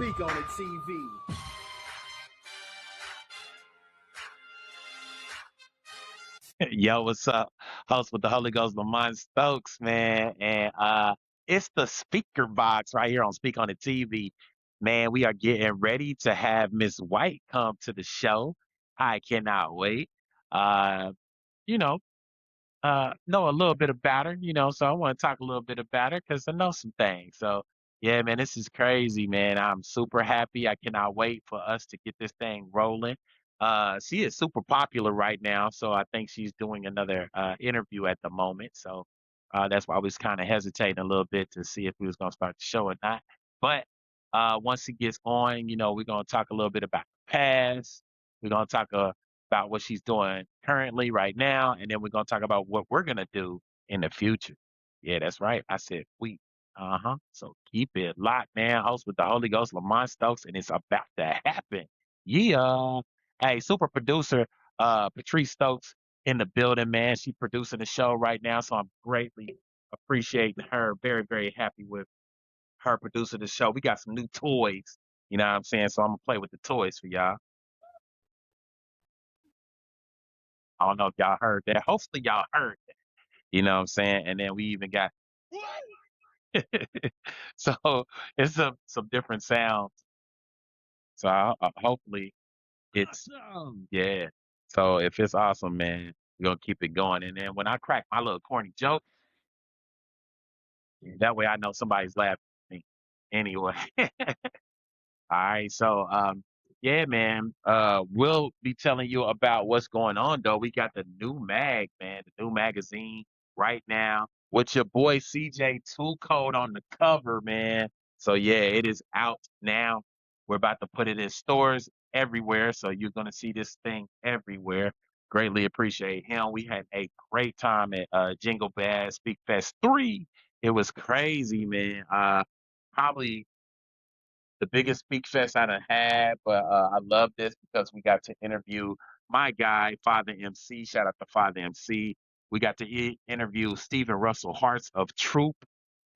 Speak on it TV. Yo, what's up? Host with the Holy Ghost, Lamont Stokes, man. And it's the speaker box right here on Speak on the TV. Man, we are getting ready to have Miss White come to the show. I cannot wait. Uh, you know a little bit about her, so I want to talk a little bit about her because I know some things. So, yeah, man, this is crazy, man. I'm super happy. I cannot wait for us to get this thing rolling. She is super popular right now, so I think she's doing another interview at the moment. So that's why I was kind of hesitating a little bit to see if we was going to start the show or not. But once it gets on, we're going to talk a little bit about the past. We're going to talk about what she's doing currently right now, and then we're gonna talk about what we're gonna do in the future. Yeah, that's right. I said we. Uh-huh. So keep it locked, man. Host with the Holy Ghost, Lamont Stokes, and it's about to happen. Yeah. Hey, super producer Patrice Stokes in the building, man. She producing the show right now, so I'm greatly appreciating her. Very, very happy with her producing the show. We got some new toys, you know what I'm saying? So I'm gonna play with the toys for y'all. I don't know if y'all heard that. Hopefully y'all heard that. You know what I'm saying? And then we even got so it's some different sounds. So hopefully it's yeah. So if it's awesome, man, we're gonna keep it going. And then when I crack my little corny joke, that way I know somebody's laughing at me. Anyway. All right, so yeah, man. We'll be telling you about what's going on though. We got the new mag, man, the new magazine right now with your boy CJ Two Code on the cover, man. So yeah, it is out now. We're about to put it in stores everywhere, so you're gonna see this thing everywhere. Greatly appreciate him. We had a great time at Jingle Bass Speak Fest 3. It was crazy, man. Probably the biggest speak fest I done had, but I love this because we got to interview my guy, Father MC. Shout out to Father MC. We got to interview Stephen Russell Harts of Troop,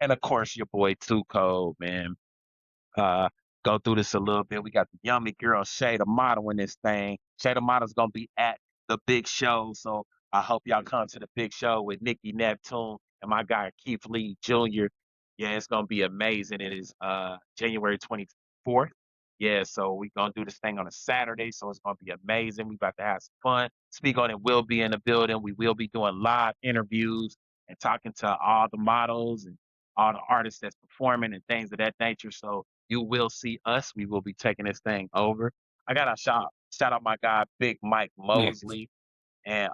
and of course your boy Two Code, man. Uh, go through this a little bit. We got the yummy girl Shay the model in this thing. Shay the model's gonna be at the big show, so I hope y'all come to the big show with Nikki Neptune and my guy Keith Lee Jr. Yeah, it's gonna be amazing. It is January 24th. Yeah, so we gonna do this thing on a Saturday, so it's gonna be amazing. We about to have some fun. Speak on it will be in the building. We will be doing live interviews and talking to all the models and all the artists that's performing and things of that nature. So you will see us. We will be taking this thing over. I got to shout out my guy Big Mike Mosley, and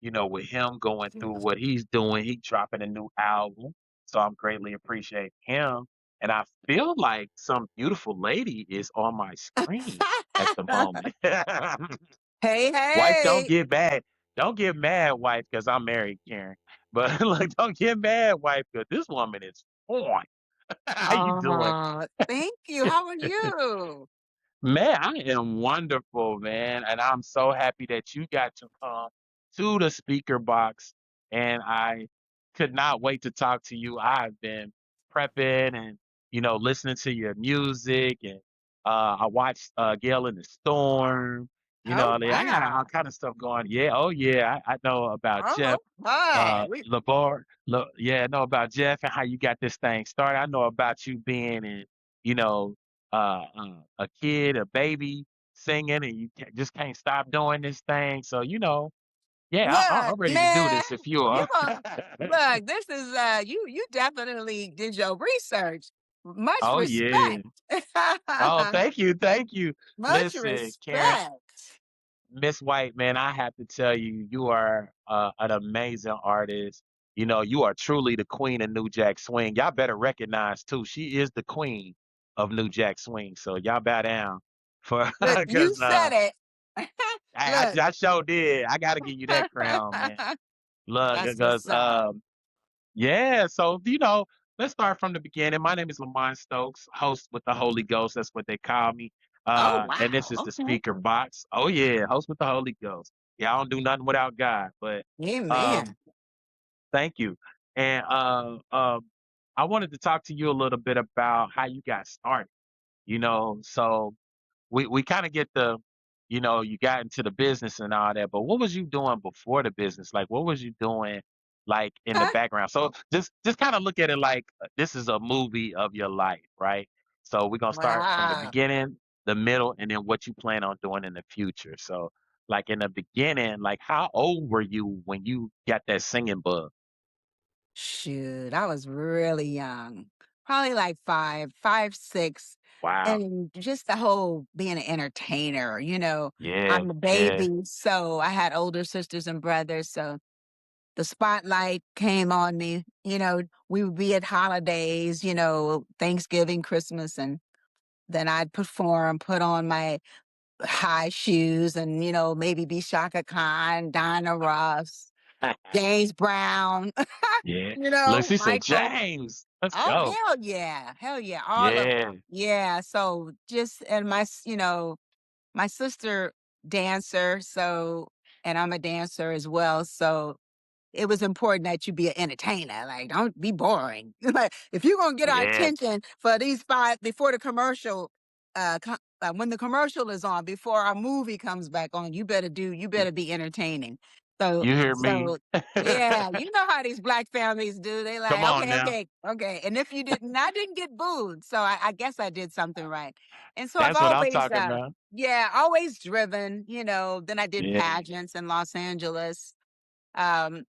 with him going through what he's doing, he dropping a new album. So I'm greatly appreciate him. And I feel like some beautiful lady is on my screen at the moment. Hey, Wife, don't hey. get mad. Don't get mad, wife, because I'm married, Karen. But look, don't get mad, wife, because this woman is on. How you doing? Thank you. How are you? Man, I am wonderful, man. And I'm so happy that you got to come to the speaker box. And I could not wait to talk to you. I've been prepping and, listening to your music. And I watched Gale in the Storm. Oh, I got all wow. kind of stuff going. Yeah, oh yeah. I know about Jeff Oh, hi. Labar. Yeah, I know about Jeff and how you got this thing started. I know about you being in, you know, a kid, a baby singing, and you just can't stop doing this thing. So, yeah, Look, I'm ready to do man, this if you you are. gonna look, this is you definitely did your research. Much Oh yeah. respect. Oh, thank you. Much Listen, Karen, respect. Miss White, man, I have to tell you, you are an amazing artist. You are truly the queen of New Jack Swing. Y'all better recognize too. She is the queen of New Jack Swing. So y'all bow down for Look, you because said it. Look. I sure did. I got to give you that crown, man. Look, That's because what's up. yeah. So let's start from the beginning. My name is Lamont Stokes, host with the Holy Ghost. That's what they call me. Oh, And this wow. is the Okay. speaker box. Oh yeah, host with the Holy Ghost. Yeah, I don't do nothing without God. But um, Amen. thank you. And I wanted to talk to you a little bit about how you got started. So we kind of get you got into the business and all that, but what was you doing before the business? Like, what was you doing, like, in the background? So just kind of look at it like this is a movie of your life, right? So we're gonna start from the Wow. beginning, the middle, and then what you plan on doing in the future. So, like in the beginning, like how old were you when you got that singing bug? Shoot, I was really young, probably like 5, 6, Wow. and just the whole being an entertainer, Yeah. I'm the Yeah. baby, so I had older sisters and brothers, so the spotlight came on me, we would be at holidays, Thanksgiving, Christmas, and then I'd perform, put on my high shoes and, maybe be Shaka Khan, Dinah Ross, James Brown, Yeah. Look, she said, Michael. James, let's Oh, go. hell yeah. Hell yeah. All of Yeah. yeah. So just and my sister dancer, so and I'm a dancer as well. So it was important that you be an entertainer. Like, don't be boring. Like, if you're gonna get our Yeah. attention for these 5 before the commercial, when the commercial is on, before our movie comes back on, you better be entertaining. So, You hear me? so yeah, you know how these black families do. They Come like, on okay, now. okay, okay. And if you didn't, I didn't get booed, so I guess I did something right. And so I've That's what I'm always, talking about. yeah, always driven. Then I did Yeah. pageants in Los Angeles, and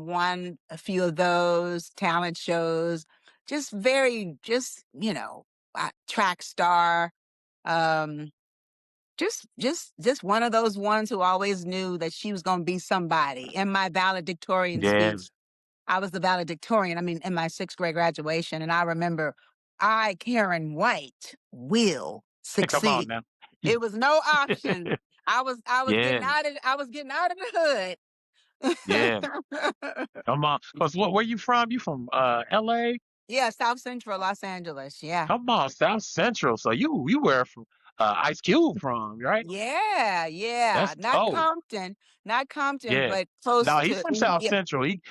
won a few of those talent shows. Just very, track star. Um, just one of those ones who always knew that she was going to be somebody. In my valedictorian Yeah. speech, I was the valedictorian. I mean, in my 6th grade graduation, and I remember, Karyn White, will Come on succeed. now. It was no option. Yeah. I was getting out of the Yeah. hood. Come on. 'Cause where you from? You from LA? Yeah, South Central Los Angeles, yeah. Come on, South Central. So you were from Ice Cube from, right? Yeah, yeah, That's dope. not Compton, Yeah. but close No, he's to from South yeah. Central. He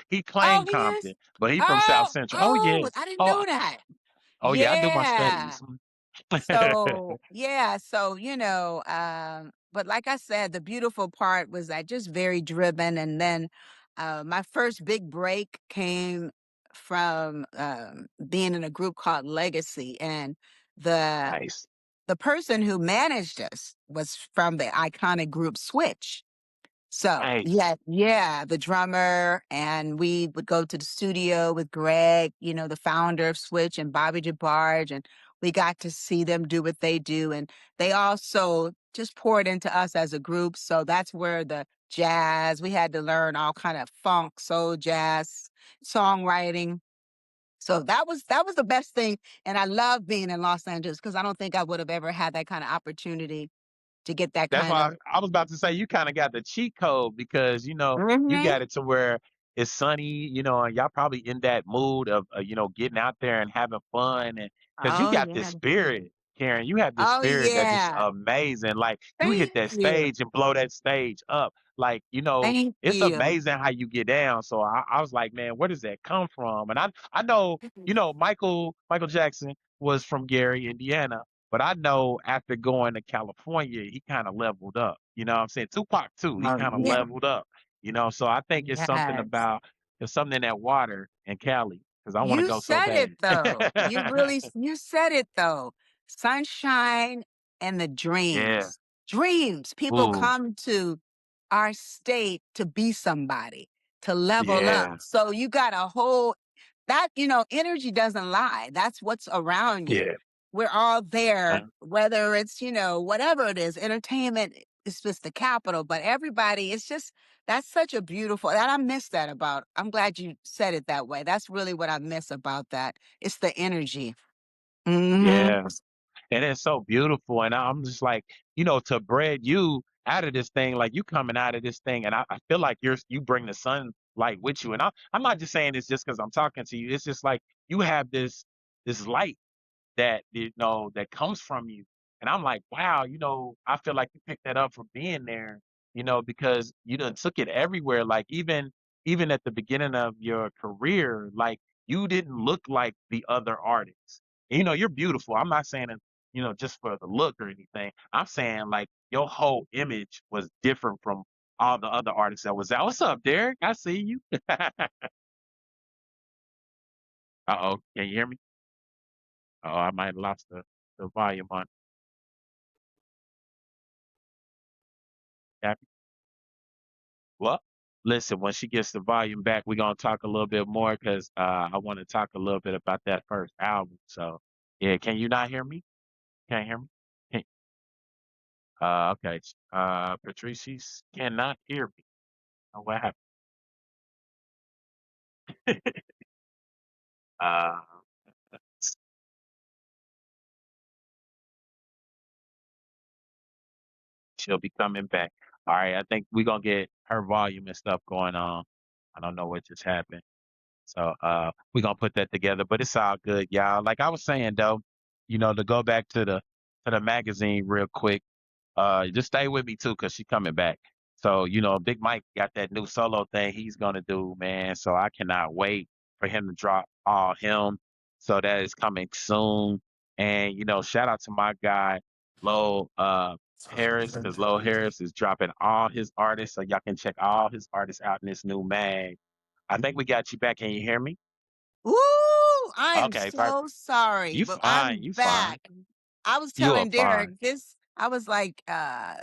Oh, claimed he is? Compton, but he from South Oh, Central. Oh yeah. oh, I didn't Oh, know that. oh yeah, I do my Yeah. studies. So, yeah, so, but like I said, the beautiful part was I just very driven, and then, my first big break came from, being in a group called Legacy, and the Nice. the person who managed us was from the iconic group Switch. So, Nice. yeah, yeah, the drummer, and we would go to the studio with Greg, the founder of Switch, and Bobby DeBarge, and we got to see them do what they do. And they also just poured into us as a group. So that's where the jazz, we had to learn all kind of funk, soul, jazz, songwriting. So that was the best thing. And I love being in Los Angeles because I don't think I would have ever had that kind of opportunity to get that That's kind why of I was about to say you kind of got the cheat code because you Mhm. got it to where it's sunny, and y'all probably in that mood of getting out there and having fun, and because you Oh got this yeah. spirit, Karen, you have this Oh, spirit that just yeah. amazing. Like you hit Thank that you. stage and blow that stage up. Like Thank it's you. amazing how you get down. So I was like, man, where does that come from? And I know Michael Jackson was from Gary, Indiana. But I know after going to California, he kind of leveled up. You know what I'm saying? Tupac too, he Oh, kind of yeah. leveled up. So I think it's something Yes. about there's something in that water in Cali because I want to You go so said it bad. though. You said it though. Sunshine and the Yeah. dreams. Dreams. People Ooh. come to our state to be somebody, to level up. Yeah. So you got a whole that, energy doesn't lie. That's what's around you. Yeah. We're all there, Uh, whether it's, whatever it is, entertainment is just the capital, but everybody, it's just, that's such a beautiful, that I miss that about. I'm glad you said it that way. That's really what I miss about that. It's the energy. Hmm. yeah. And it's so beautiful. And I'm just like, to bread you out of this thing, like you coming out of this thing, and I feel like you bring the sunlight with you. And I'm not just saying this just because I'm talking to you. It's just like you have this light that comes from you. And I'm like, wow, I feel like you picked that up from being there, because you done took it everywhere. Like even at the beginning of your career, like you didn't look like the other artists. And, you're beautiful. I'm not saying that, just for the look or anything. I'm saying like your whole image was different from all the other artists that was out. What's up, Derek? I see you. Uh-oh, can you hear me? Oh, I might have lost the volume on. Happy? Well, listen, when she gets the volume back, we're gonna talk a little bit more because I want to talk a little bit about that first album. So yeah, can you not hear me? Can't hear me? Can, okay. Patrice cannot hear me. Oh, what happened? uh, she'll be coming back. All right, I think we're gonna get her volume and stuff going on. I don't know what just happened. So we're gonna put that together, but it's all good, y'all. Like I was saying though, to go back to the magazine real quick. Just stay with me too, cause she's coming back. So, Big Mike got that new solo thing he's gonna do, man. So I cannot wait for him to drop all him. So that is coming soon. And shout out to my guy, Lowell Harris, because Lowell Harris is dropping all his artists. So y'all can check all his artists out in this new mag. I think we got you back. Can you hear me? Ooh, I am Okay, so perfect. sorry, You but fine, I'm you fine. back. I was You are telling fine. Derek this, I was like,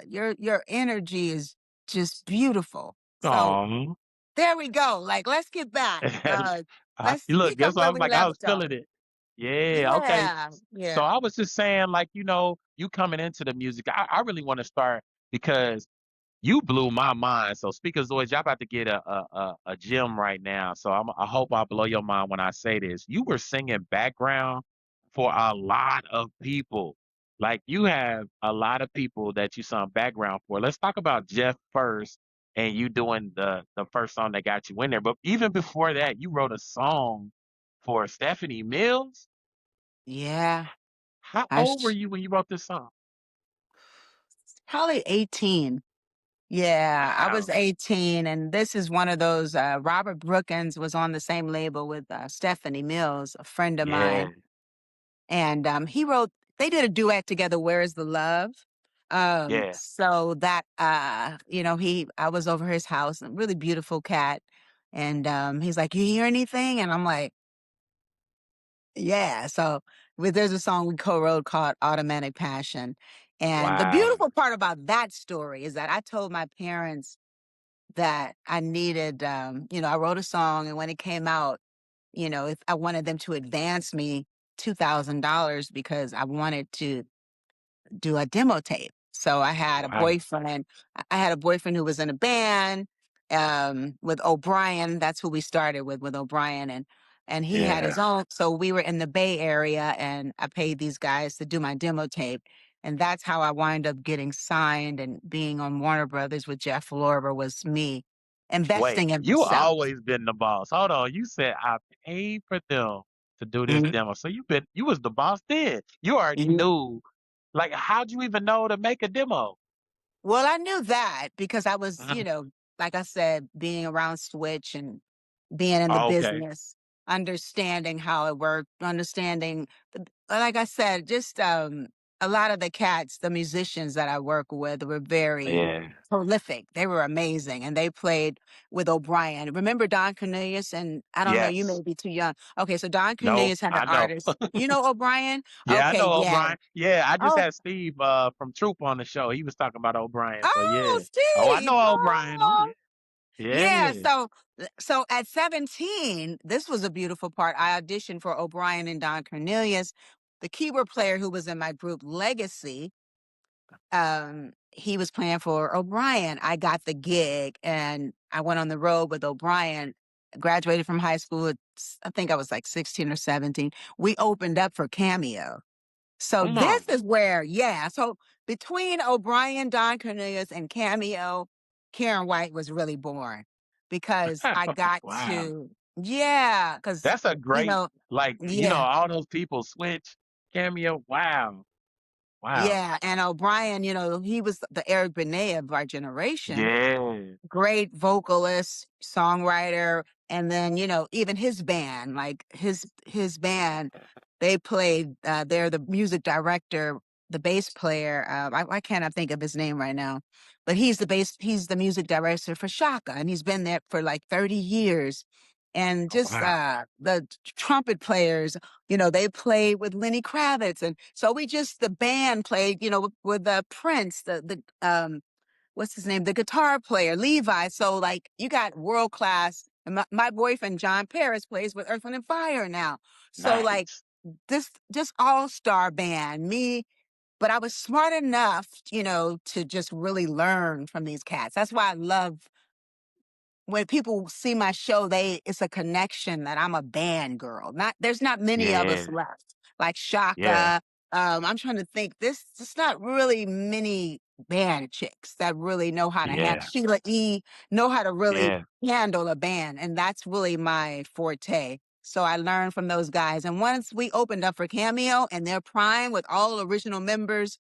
your energy is just beautiful. So Aw. there we go. Like, let's get back. Let's Look, pick up guess what? I where was we like, I was left off. feeling it. Yeah, okay. Yeah, So yeah. I was just saying, like, you coming into the music, I really want to start because you blew my mind. So Speakers Zoids, y'all about to get a gem right now. So I hope I blow your mind when I say this. You were singing background for a lot of people. Like you have a lot of people that you sung background for. Let's talk about Jeff first and you doing the first song that got you in there. But even before that, you wrote a song for Stephanie Mills. Yeah. How I old were sh- you when you wrote this song? Probably 18. Yeah, I was Wow. 18, and this is one of those. Robert Brookins was on the same label with Stephanie Mills, a friend of Yeah, mine, and he wrote. They did a duet together. Where is the love? yeah. So that I was over his house, a really beautiful cat, and he's like, "You hear anything?" And I'm like, "Yeah." So there's a song we co-wrote called "Automatic Passion," and the Wow. beautiful part about that story is that I told my parents that I needed, I wrote a song and when it came out, if I wanted them to advance me $2,000 because I wanted to do a demo tape. So Wow. I had a boyfriend who was in a band, with O'Brien. That's who we started with O'Brien. And he had his Yeah. own. So we were in the Bay Area and I paid these guys to do my demo tape. And that's how I wind up getting signed and being on Warner Brothers with Jeff Lorber was me Wait, investing in you myself. always been the boss. Hold on. You said I paid for them to do this demo. So you was the boss then. You already Mhm. knew. Like, how'd you even know to make a demo? Well, I knew that because I was, Mhm. like I said, being around Switch and being in the Oh, okay. business, understanding how it worked, like I said, just a lot of the cats, the musicians that I work with were very Yeah. prolific. They were amazing and they played with O'Brien. Remember Don Cornelius? And I don't know, you may Yes. be too young. Okay, so Don No, Cornelius had an I know. artist. You know O'Brien? Yeah, I Okay, know yeah. O'Brien. Yeah, I just Oh, had Steve from Troop on the show. He was talking about O'Brien. So oh, yeah. Oh, I Steve. know O'Brien. Oh Oh, yeah. yeah, Yeah. so at 17, this was a beautiful part. I auditioned for O'Brien and Don Cornelius. The keyboard player who was in my group Legacy, he was playing for O'Brien. I got the gig and I went on the road with O'Brien. Graduated from high school I think I was like 16 or 17. We opened up for Cameo. So Come this on. is where, yeah. So between O'Brien, Don Cornelius, and Cameo, Karyn White was really born because I got Wow. to, yeah, because, That's a you great, know, like, yeah, all those people switch cameo. Wow. Wow. yeah. And O'Brien, he was the Eric Benet of our generation, Yeah. great vocalist, songwriter, and then, even his band, like his band, they played, they're the music director, the bass player. Why can't I think of his name right now? But he's the music director for Shaka, and he's been there for like 30 years. And Oh, just wow. the trumpet players, they played with Lenny Kravitz. And so the band played, with Prince, the what's his name? The guitar player, Levi. So like you got world class. And my boyfriend John Paris plays with Earth, Wind and Fire now. So like Nice. this just all-star band, me, but I was smart enough, to just really learn from these cats. That's why I love when people see my show, it's a connection that I'm a band girl. There's not many of us Yeah. left. Like Yeah. Shaka. I'm trying to think. There's not really many band chicks that really know how to Yeah. Sheila E. know how to really Yeah. handle a band, and that's really my forte. So I learned from those guys. And once we opened up for Cameo and their prime with all original members,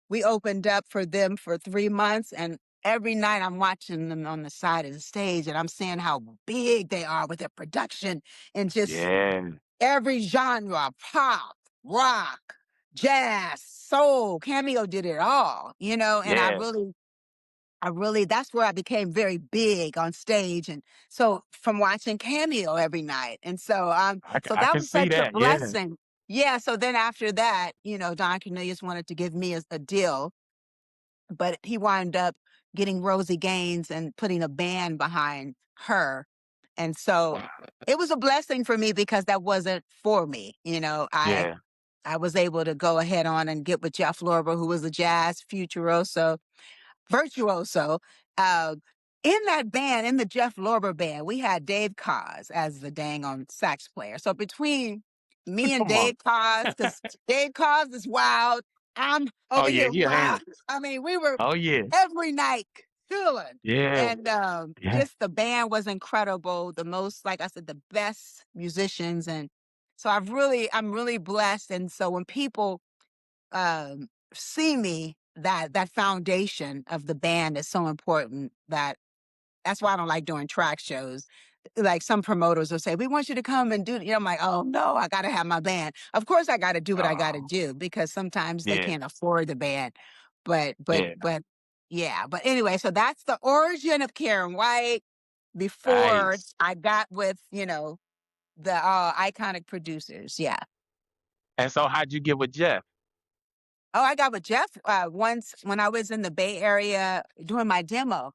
we opened up for them for 3 months, and every night I'm watching them on the side of the stage and I'm seeing how big they are with their production and just Yeah. every genre, pop, rock, jazz, soul. Cameo did it all, and Yeah. I really, that's where I became very big on stage. And so from watching Cameo every night. And so I that can was see such a that. Yeah. blessing. Yeah. So then after that, Don Cornelius wanted to give me a deal, but he wound up getting Rosie Gaines and putting a band behind her. And so Wow. it was a blessing for me because that wasn't for me. Yeah. I was able to go ahead on and get with Jeff Lorber, who was a jazz virtuoso. Uh, in that band, in the Jeff Lorber band, we had Dave Koz as the dang on sax player. So between me and Come on. Dave Koz, because Dave Koz is wild, I'm Oh over yeah, here he a wild. hand. I mean, we were Oh yeah. every night chilling. Yeah. And Yeah. just the band was incredible. The most, like I said, the best musicians. And so I'm really blessed. And so when people see me, that foundation of the band is so important that's why I don't like doing track shows. Like some promoters will say, "We want you to come and do," I'm like, "Oh no, I got to have my band." Of course, I got to do what I got to Oh, do because sometimes they yeah. can't afford the band. But but Yeah. but yeah. But anyway, so that's the origin of Karyn White before Nice. I got with the iconic producers. Yeah. And so how'd you get with Jeff? Oh, I got with Jeff once when I was in the Bay Area doing my demo.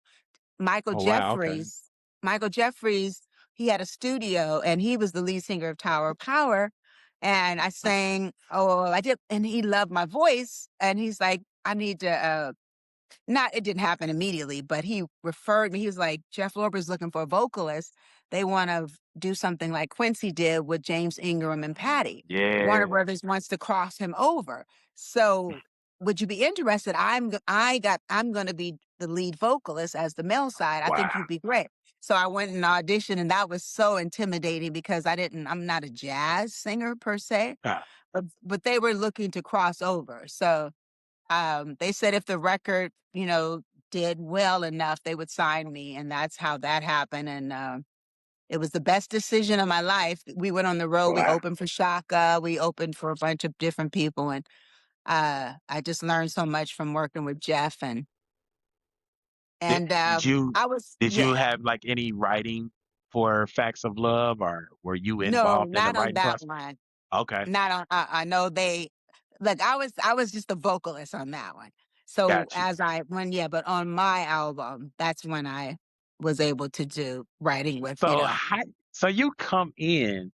Michael Oh wow, okay. Jeffries, Michael Jeffries, he had a studio and he was the lead singer of Tower of Power. And I sang, oh, I did, and he loved my voice. And he's like, I need to not it didn't happen immediately, but he referred me. He was like, Jeff Lorber's looking for a vocalist. They want to do something like Quincy did with James Ingram and Patty. Warner Yeah. Brothers wants to cross him over. So would you be interested? I'm going to be the lead vocalist as the male side. I think Wow. you'd be great. So I went and auditioned, and that was so intimidating because I'm not a jazz singer per se, Ah, but they were looking to cross over. So they said if the record, did well enough, they would sign me, and that's how that happened. And it was the best decision of my life. We went on the road. We wow. opened for Shaka. We opened for a bunch of different people, and I just learned so much from working with Jeff. And Did and did you I was did you yeah. have like any writing for Facts of Love or were you No, involved in the not on writing that process? one. Okay. Not on. I know they look. I was just a vocalist on that one. So Got you. but on my album, that's when I was able to do writing with, So so you come in,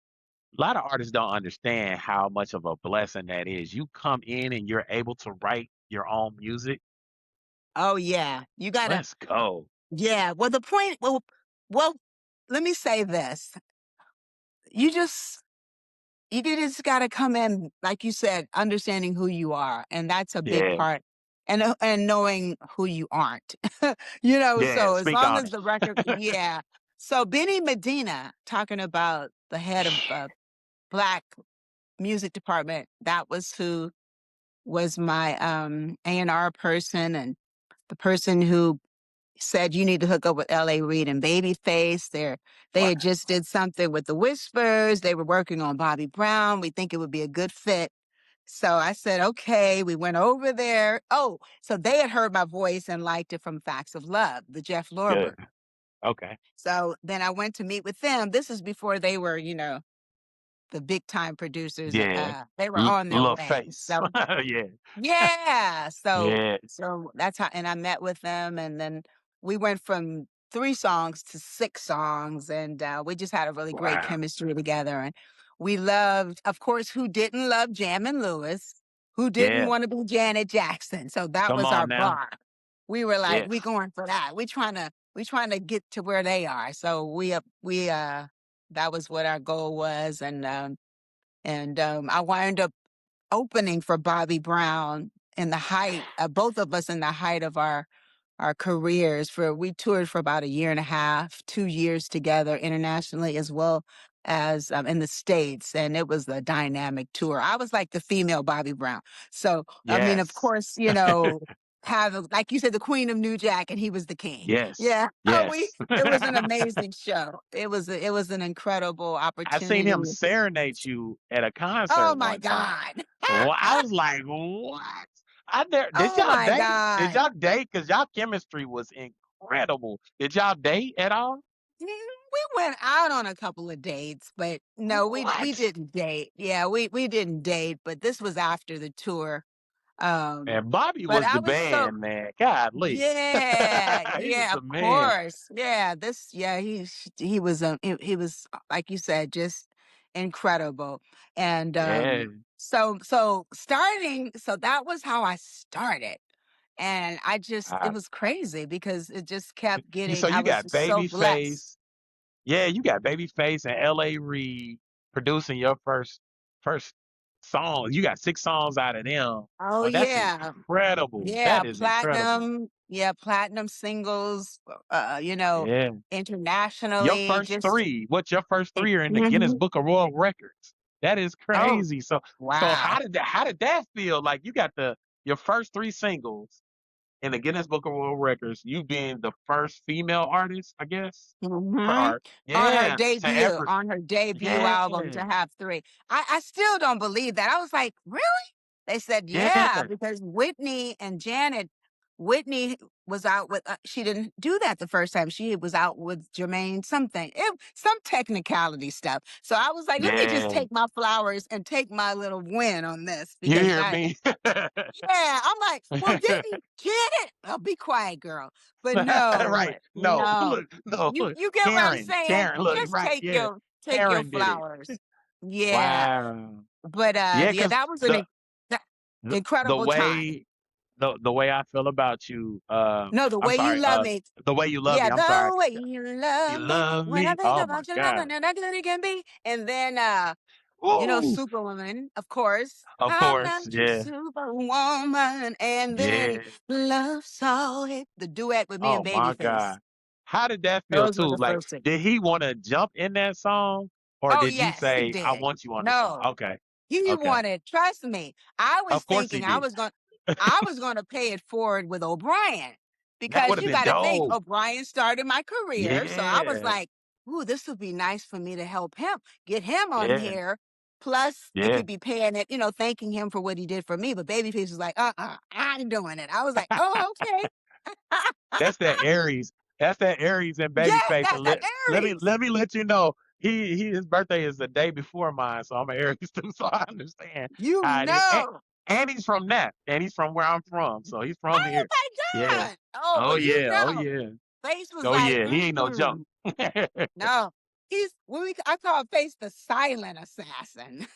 a lot of artists don't understand how much of a blessing that is. You come in and you're able to write your own music. oh yeah, you gotta, Let's go. yeah. Well, well, let me say this. You just, you just gotta come in, like you said, understanding who you are. And that's a big Yeah. part. And knowing who you aren't, Yeah. so as Speak long on as it. the record, yeah. So Benny Medina, talking about the head of Black music department, that was who was my A&R person and the person who said you need to hook up with L.A. Reid and Babyface. They What? had just did something with the Whispers. They were working on Bobby Brown. We think it would be a good fit. So I said, okay. We went over there. Oh, so they had heard my voice and liked it from Facts of Love, the Jeff Good. Lorber. Okay. So then I went to meet with them. This is before they were, the big time producers. Yeah. They were on their Little way. face. So Yeah. yeah. So Yeah. so that's how, and I met with them, and then we went from 3 songs to 6 songs, and, we just had a really great Wow. chemistry together, and we loved, of course, who didn't love Jammin' Lewis? Who didn't Yeah. wanna be Janet Jackson? So that Come was our on now. bar. We were like, "We Yes. going for that. We trying to get to where they are." So that was what our goal was, I wound up opening for Bobby Brown in the height, both of us in the height of our careers. For we toured for about a year and a half, 2 years together internationally as well as in the States, and it was a dynamic tour. I was like the female Bobby Brown. So I mean, of Yes. course, like you said, the Queen of New Jack, and he was the king. Yes. Yeah, we. Yes. It was an amazing show. It was an incredible I seen him opportunity. serenade you at a concert Oh my one time. God. Well, I was like, "What?" I never did Oh y'all my date? Did God. y'all date? Cause y'all chemistry was incredible. Did y'all date at all? We went out on a couple of dates, but no, we What? didn't date. Yeah, we didn't date, but this was after the tour. Um, And Bobby but was I the was so man, man. Golly. yeah, He was yeah, the of man. course. Yeah, he was he was like you said, just incredible. And Yeah. so that was how I started. And it I was crazy because it just kept so getting, I you was got just so blessed. Babyface. Yeah, you got Babyface and L.A. Reid producing your first song. You got 6 songs out of them. Oh Oh, that's yeah. incredible. Yeah, That is incredible. platinum singles, Yeah. Your internationally, first just 3, what's your first 3 are in the Guinness mhm. Book of World Records. That is Oh, crazy. So wow. how did that feel? Like you got your first 3 singles in the Guinness Book of World Records, you being the first female artist, I guess? Mhm. Or yeah, to ever On her debut yeah, album to have 3. I still don't believe that. I was like, "Really?" They said, "Yeah," yeah, because Whitney and Janet. Whitney was out with, she didn't do that the first time. She was out with Jermaine something, some technicality stuff. So I was like, "Let me just yeah. take my flowers and take my little win on this," You because hear me? yeah, I'm like, "Well, didn't Janet." "Oh, be quiet, girl." But no, Right. No, no. look, no, You look. you get what I'm Karen, saying? Karen, look, Just right, yeah. take your Karen did it. flowers. Yeah. Wow. But, Yeah, yeah, cause that was the that the incredible time. way the way I feel about you, No, the I'm way you sorry, love me. the way you love Yeah, me, I'm sorry. the way you You love me. love When I me? think Oh my about you, god. nothing that good it can be. And then, Ooh. Superwoman, of course. Of I'm course, not your yeah. superwoman. And then Yeah. Love Saw It. The duet with me Oh and my Babyface. god. How did that feel Those were too? the Like, first things. did he wanna jump in that song, or Oh, did you yes, he say, "I did. want you on the song"? No, Okay, he okay. wanted, trust me. I was Of course he thinking did. I was gonna pay it forward with O'Brien, That because would've you been gotta think dope. O'Brien started my career. So I was Yeah, like, "Ooh, this would be nice for me to help him, get him on yeah, here. Plus, it yeah. could be paying it, thanking him for what he did for me." But Babyface was like, I ain't doing it." I was like, "Oh, okay." That's that Aries. That's that Aries and Yes, Babyface, that's and that let me Aries. let me let you know, his birthday is the day before mine, so I'm an Aries too, so I understand You how it is, know. and he's from that, and he's from where I'm from, so he's from Oh here. my Yeah. God. Oh, Oh, well, yeah, oh, know. yeah. Face was Oh, like, yeah, he ain't no joke. no. He's what I call Face the silent assassin.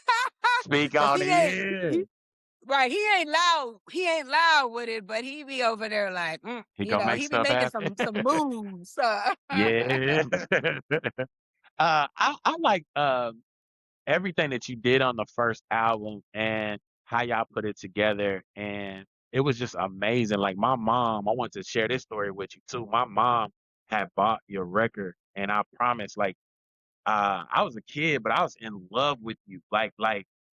Speak Cause on it, yeah. right, he ain't loud with it, but he be over there like, He gonna make he be stuff making happen. some moves. Yeah. I like, everything that you did on the first album and how y'all put it together, and it was just amazing. Like my mom, I want to share this story with you too. My mom had bought your record, and I promise, like, I was a kid, but I was in love with you. Like,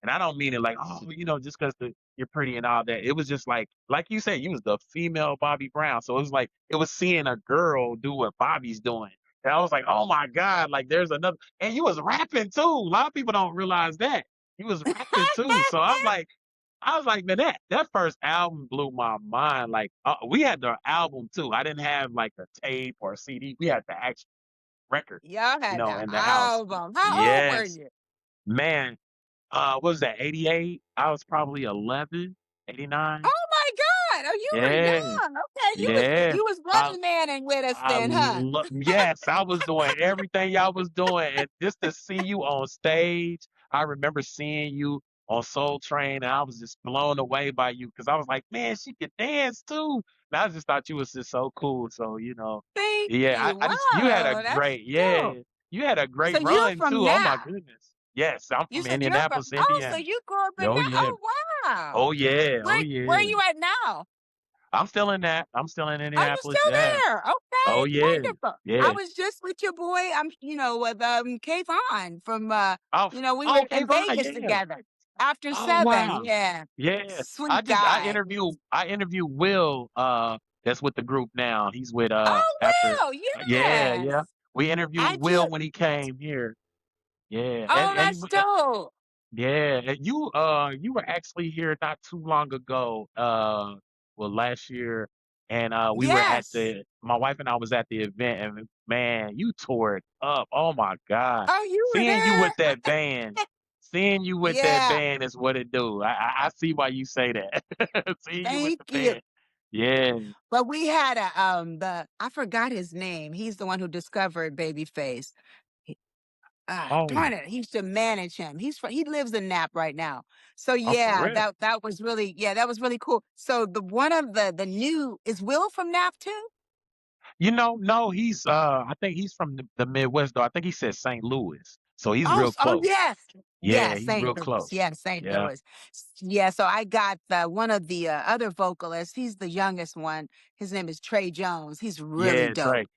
and I don't mean it like, oh, just because you're pretty and all that. It was just like you said, you was the female Bobby Brown. So it was like it was seeing a girl do what Bobby's doing. And I was like, oh my God, like there's another and you was rapping too. A lot of people don't realize that. You was rapping too. So I was like, man, that first album blew my mind. Like we had the album too. I didn't have like a tape or a CD. We had the actual record, Y'all you had know, the in the house. album. How old were Yes, you? man. What was that? 88. I was probably 11, 89. Oh my God. Oh, you were Yeah, young. Okay. You was yeah. you was I running manning with us then, huh? yes, I was doing everything y'all was doing, and just to see you on stage, I remember seeing you on Soul Train, and I was just blown away by you because I was like, man, she could dance too. And I just thought you was just so cool. So Thank yeah, you. I just you had a Wow, that's great cool. you had a So great you're run from too. Oh my Nap. goodness. Yes, I'm You from said you're from Indianapolis, so Indiana. you grew up in Oh Nap. yeah, Oh wow. oh yeah, oh Where are yeah. you at now? I'm still in that. I'm still in Oh, you Indianapolis. still Yeah. there? Oh Okay, yeah, wonderful. I yeah. was just with your boy. With Kayvon from Oh, we were okay, in fine. Vegas Yeah. together after Oh 7. wow. Yeah, Yeah. sweet guy. I interviewed Will, that's with the group now. He's with Oh, after Will, yeah, yeah. yes. We interviewed I Will just. when he came here. Yeah. Oh, that's dope. Yeah, and you were actually here not too long ago, well last year, and we were at Yes. the my wife and I was at the event, and man, you tore it up. Oh my God. Oh, you were Seeing you with there. that band, seeing you with that Yeah. band is what it do. I see why you say that. Seeing you with Thank the you. band. Yeah. But we had the I forgot his name. He's the one who discovered Babyface. Oh, Darn it, he used to manage him. He lives in Nap right now. So oh for yeah, real. that was really that was really cool. So the one of the new is Will from Nap too? No, I think he's from the Midwest though. I think he said St. Louis. So he's Oh, real oh close. yes. Yeah, Yes, he's St. real Louis. close. Yes, St. Yeah. Louis. Yeah, so I got the one of the other vocalists. He's the youngest one. His name is Trey Jones. He's really Yeah, Trey. dope.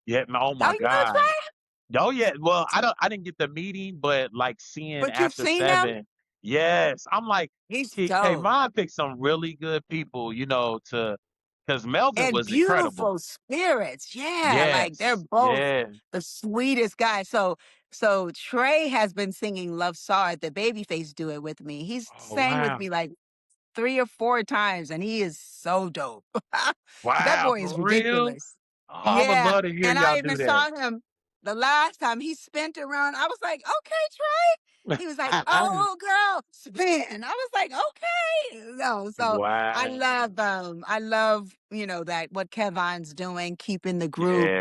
Yeah, oh Oh, my you know God. Trey? Oh yeah. Well, I didn't get the meeting, but like seeing But you've after seen him? 7, yes. I'm like, He's K dope. Von picked some really good people, to because Melvin And was incredible. beautiful spirits. Yeah, like they're Yes. both Yeah. the sweetest guys. So Trey has been singing Love Saw at the Babyface duet with me. He's Oh sang with wow. me like 3 or 4 times, and he is so dope. That Wow, boy is for real? ridiculous. Oh, I would Yeah, love to hear and y'all I even do that. saw him the last time he spent around. I was like, "Okay, Trey." He was like, "Oh, girl, spin." I was like, "Okay." No, so Wow. I love, that what Kevon's doing, keeping the group,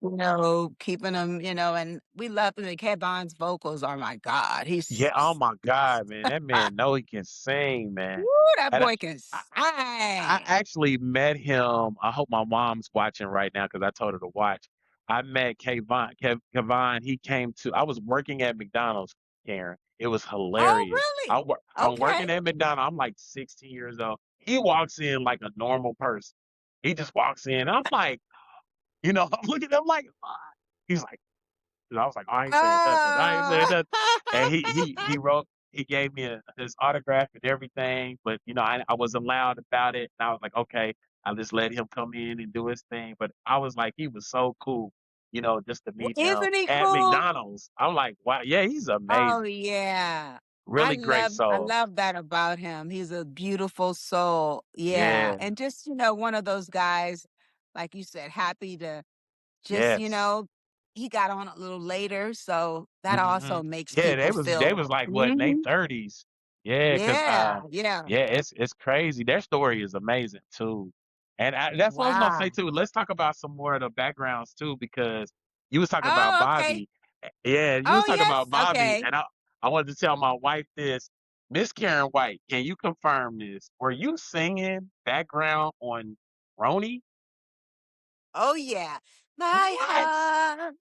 Yeah. keeping them, and we love Kevon's vocals are my God. Yeah, oh my God, man. That man know he can sing, man. Woo, that And boy can I sing. actually met him. I hope my mom's watching right now because I told her to watch. I met Kevon. He came to. I was working at McDonald's, Karen. It was Oh, hilarious. really? I'm Okay. working at McDonald's. I'm like 16 years old. He walks in like a normal person. He just walks in. I'm like, I'm looking at him like, "Ah." He's like. And I was like, I ain't saying nothing. I ain't saying Uh, nothing. And he gave me his autograph and everything, but I wasn't loud about it. And I was like, okay, I just let him come in and do his thing. But I was like, he was so cool, just to meet him isn't he at cool? McDonald's. I'm like, wow, yeah, he's Oh, amazing. yeah. Really great I soul. love that about him. He's a beautiful soul. Yeah. Yeah. And just, one of those guys, like you said, happy to just, Yes. he got on a little later. So that Hmm. also makes Yeah, people they feel. was like what in their Mhm. 30s. Yeah, cause Yeah. Yeah. yeah, it's crazy. Their story is amazing too, and that's what I was gonna say Wow. too. Let's talk about some more of the backgrounds too, because you was talking about Oh, okay. Bobby. Yeah, you was Oh, talking yes. about Bobby, Okay. and I wanted to tell my wife this. Miss Karen White, can you confirm this? Were you singing background on Roni? Oh, yeah. My What? heart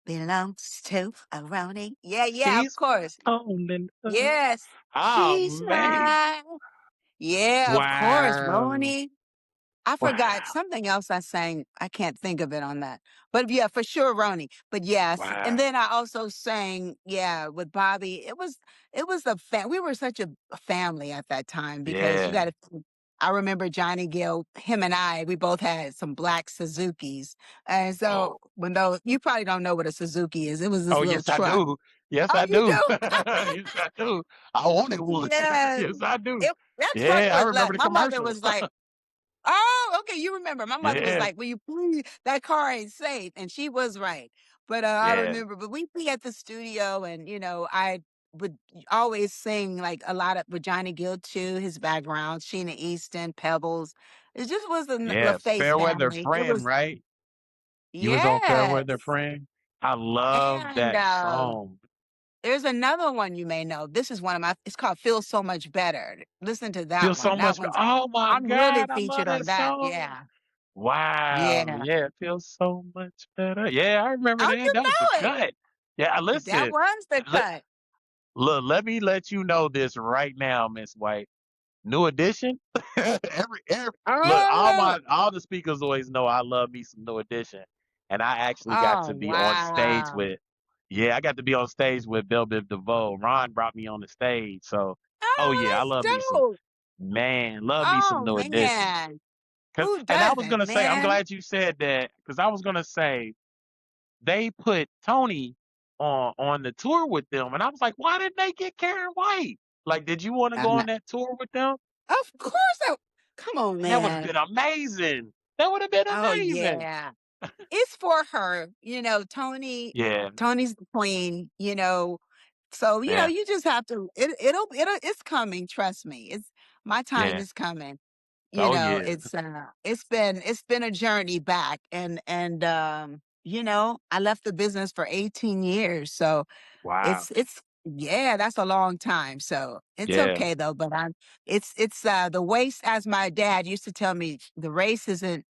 belongs to a Roni. Yeah. Yeah. Of She's course. holding up. Yes. Oh She's man. mine. Yeah, of course, Wow. Roni. I forgot Wow. something else I sang. I can't think of it on that. But yeah, for sure, Roni. But yes, and Wow. then I also sang, yeah, with Bobby. It was we were such a family at that time because you Yeah. got to. I remember Johnny Gill, him and we both had some black Suzukis, and so Oh. when those you probably don't know what a Suzuki is. It was this Oh, little yes, I truck. do. Yes, Oh, I you do. do? Yes, I do. I wanted one. Yes. Yes, I do. That truck Yeah, I was remember like the my mother commercial. was like, oh, okay, you remember. My mother was Yeah. like, "Will you please that car ain't safe." And she was right. But, I Yeah. remember but we'd be at the studio and, I would always sing, like, a lot of with Johnny Gill too, his background, Sheena Easton, Pebbles. It just was the Yeah. LaFace Fairweather family. It Friend, was right? You was on Fairweather yes. Friend? I love And, that song. there's another one you may know. This is one of my it's called "Feel So Much Better." Listen to Feel that so one. That much. one's Oh my I'm really God, I love featured that on that. song. Yeah. Wow. Yeah. Yeah, it feels so much better. Yeah, I remember Oh, that. you That was the know it. cut. Yeah, That listen. was the Let, cut. look, let me let you know this right now, Miss White. New Edition. every look, Oh, all the speakers always know I love me some New Edition, and I actually got oh, to be on stage wow. with. Yeah, I got to be on stage with Bell Biv DeVoe. Ron brought me on the stage, so oh Oh, yeah, I that's love me some dope. man, love me some Oh, New Edition. man. 'Cause, Who and I was doesn't, gonna say, I'm man? glad you said that because I was gonna say they put Tony on the tour with them, and I was like, why didn't they get Karyn White? Like, did you want to go I'm on not that tour with them? of course I come on, That would have man. been amazing. That would have been Oh, amazing. yeah. It's for her, Yeah, Tony's the queen, so, yeah, you just have to it's coming, trust me. My time yeah. is coming. Oh yeah. It's been a journey back I left the business for 18 years. So Wow. it's yeah, that's a long time. So it's Yeah, okay though, but it's the race, as my dad used to tell me, the race isn't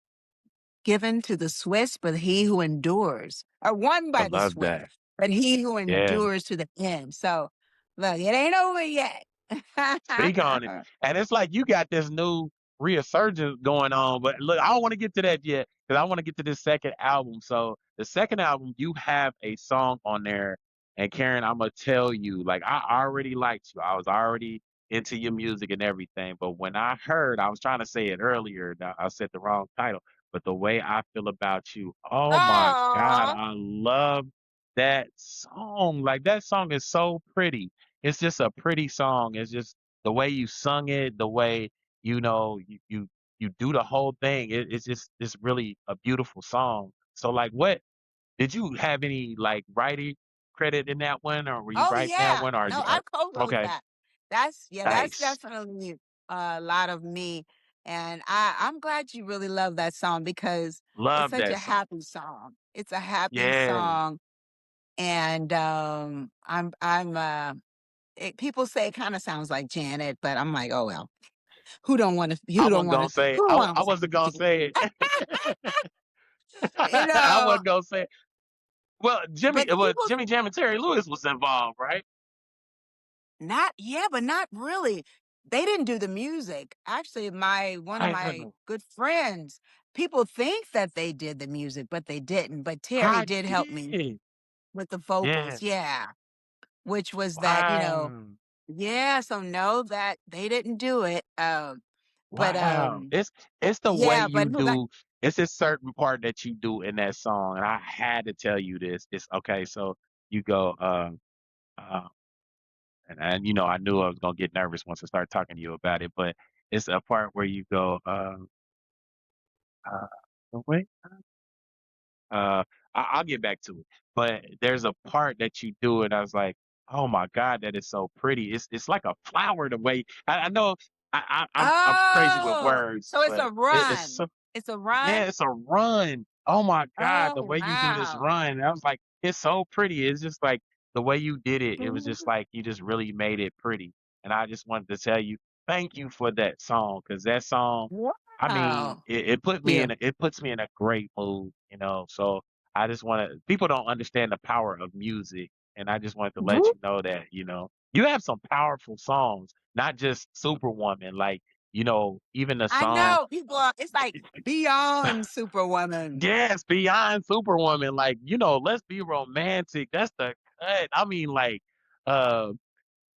given to the Swiss, but he who endures, or won I by the love Swiss, that. but he who Yeah. endures to the end. So look, it ain't over yet. Speak on it. And it's like you got this new resurgence going on. But look, I don't want to get to that yet because I want to get to this second album. So the second album, you have a song on there. And Karen, I'm gonna tell you, like I already liked you. I was already into your music and everything. But when I heard, I was trying to say it earlier. I said the wrong title. But the way I feel about you, oh my God, Oh, I love that song. Like that song is so pretty. It's just a pretty song. It's just the way you sung it, the way you do the whole thing. It's really a beautiful song. So like, what did you have any like writing credit in that one, or were you oh writing that yeah. one, or No, I co-wrote okay, that. That's nice, definitely a lot of me. And I'm glad you really love that song because it's love such that a song. happy song. It's a happy Yeah, song. And people say it kind of sounds like Janet, but I'm like, oh well. I Who don't wasn't want gonna to say who I wants to wasn't gonna say it. you I know, wasn't gonna say it. Well, but people Jimmy Jam and Terry Lewis was involved, right? not yeah, but not really. They didn't do the music. Actually, my one of I don't my know. good friends, people think that they did the music, but they didn't. But Terry I did help me did. with the vocals. Yeah. Yeah. Which was that, Wow. yeah, so no, that they didn't do it. But Wow. It's the way yeah, but you no, that do it's a certain part that you do in that song, and I had to tell you this. It's okay, so you go, uh, and I knew I was gonna get nervous once I started talking to you about it, but it's a part where you go, uh, wait, uh, I'll get back to it. But there's a part that you do, and I was like, "Oh my God, that is so pretty." It's like a flower the way I know I'm crazy with oh, words, so it's but a it's run. so It's a yeah, run? it's a run. Oh my God, the Oh, way you do this wow. run. I was like, it's so pretty. It's just like the way you did it, it was just Mhm. like you just really made it pretty. And I just wanted to tell you, thank you for that song, because that song, I mean, Wow. it You. it puts me in a great mood. So I just wanna people don't understand the power of music, and I just wanted to let you know that, you have some powerful songs, not just Superwoman, like even the I song. know people are, it's like beyond Superwoman. Yes, beyond Superwoman, like, let's be romantic. That's the cut. I mean, like,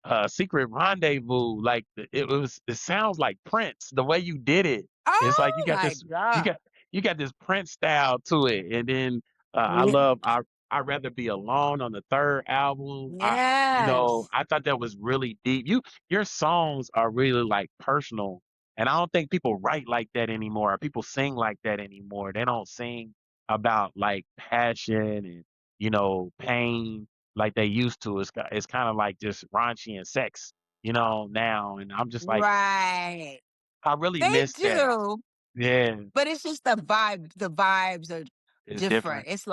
uh, Secret Rendezvous, like it sounds like Prince. The way you did it, it's like Oh my you God. got you got this Prince style to it. And then I Ye- love I'd rather be alone on the third album. Yes. I thought that was really deep. Your songs are really like personal, and I don't think people write like that anymore. People sing like that anymore. They don't sing about like passion and pain like they used to. It's kind of like just raunchy and sex, now. And I'm just like, Right. I really They miss that. do. Yeah, But it's just the vibe. The vibes are it's different. different. It's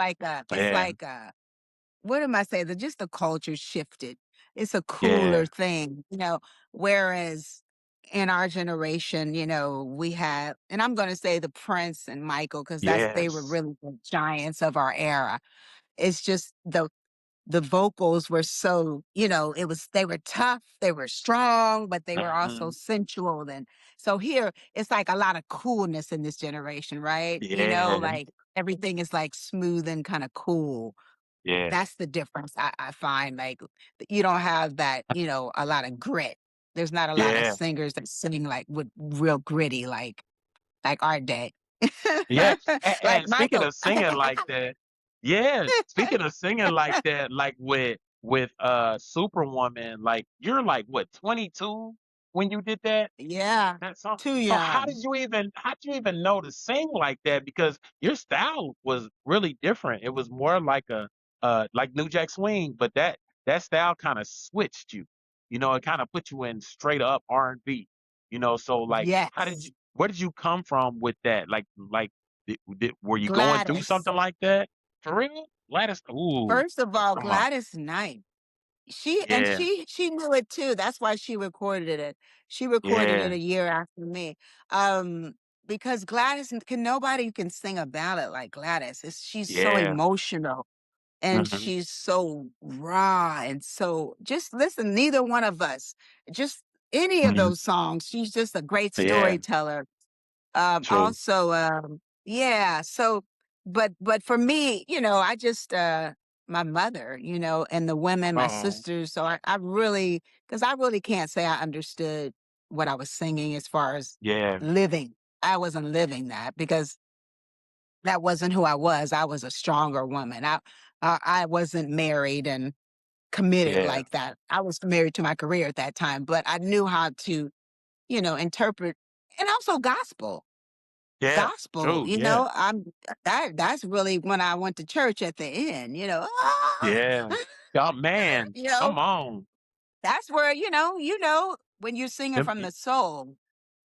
Yeah, like what am I saying? Just the culture shifted. It's a yeah, cooler thing, whereas in our generation, we had, and I'm going to say the Prince and Michael, because they were yes. really the giants of our era. It's just the vocals were so, they were tough, they were strong, but they were also Hmm. sensual. And so here it's like a lot of coolness in this generation, right? Yeah, Like everything is like smooth and kind of cool. yeah, That's the difference I find. Like you don't have that, a lot of grit. There's not a lot of yeah. singers that sing like with real gritty, like our day. Yeah, Like and speaking Michael. of singing like that, yeah, speaking of singing like that, like with Superwoman, like you're like what, 22 when you did that? Yeah, That song. too So young. how did you even know to sing like that? Because your style was really different. It was more like like New Jack Swing, but that style kind of switched you. It kind of put you in straight up R&B. So like Yes. where did you come from with that? Like were you going through Gladys. something like that? For real? Gladys, ooh, First of all, come on. Gladys Knight. Yeah, She knew it too. That's why she recorded it. She recorded it yeah, a year after me. Um, because Gladys can nobody can sing a ballad like Gladys. She's so yeah. emotional and Hmm. she's so raw and so just listen, neither one of us, just any of Hmm. those songs. She's just a great Yeah, storyteller. true. Also, yeah, so but for me, I just my mother, and the women, my Oh, sisters, so I really, because I really can't say I understood what I was singing as far as yeah. living. I wasn't living that because that wasn't who I was. I was a stronger woman. I wasn't married and committed Yeah. like that. I was married to my career at that time, but I knew how to, interpret, and also Yeah. gospel, True. Yeah. that's really when I went to church at the end, Yeah. Oh man. you know, Come on. that's where, when you're singing Them- from the soul.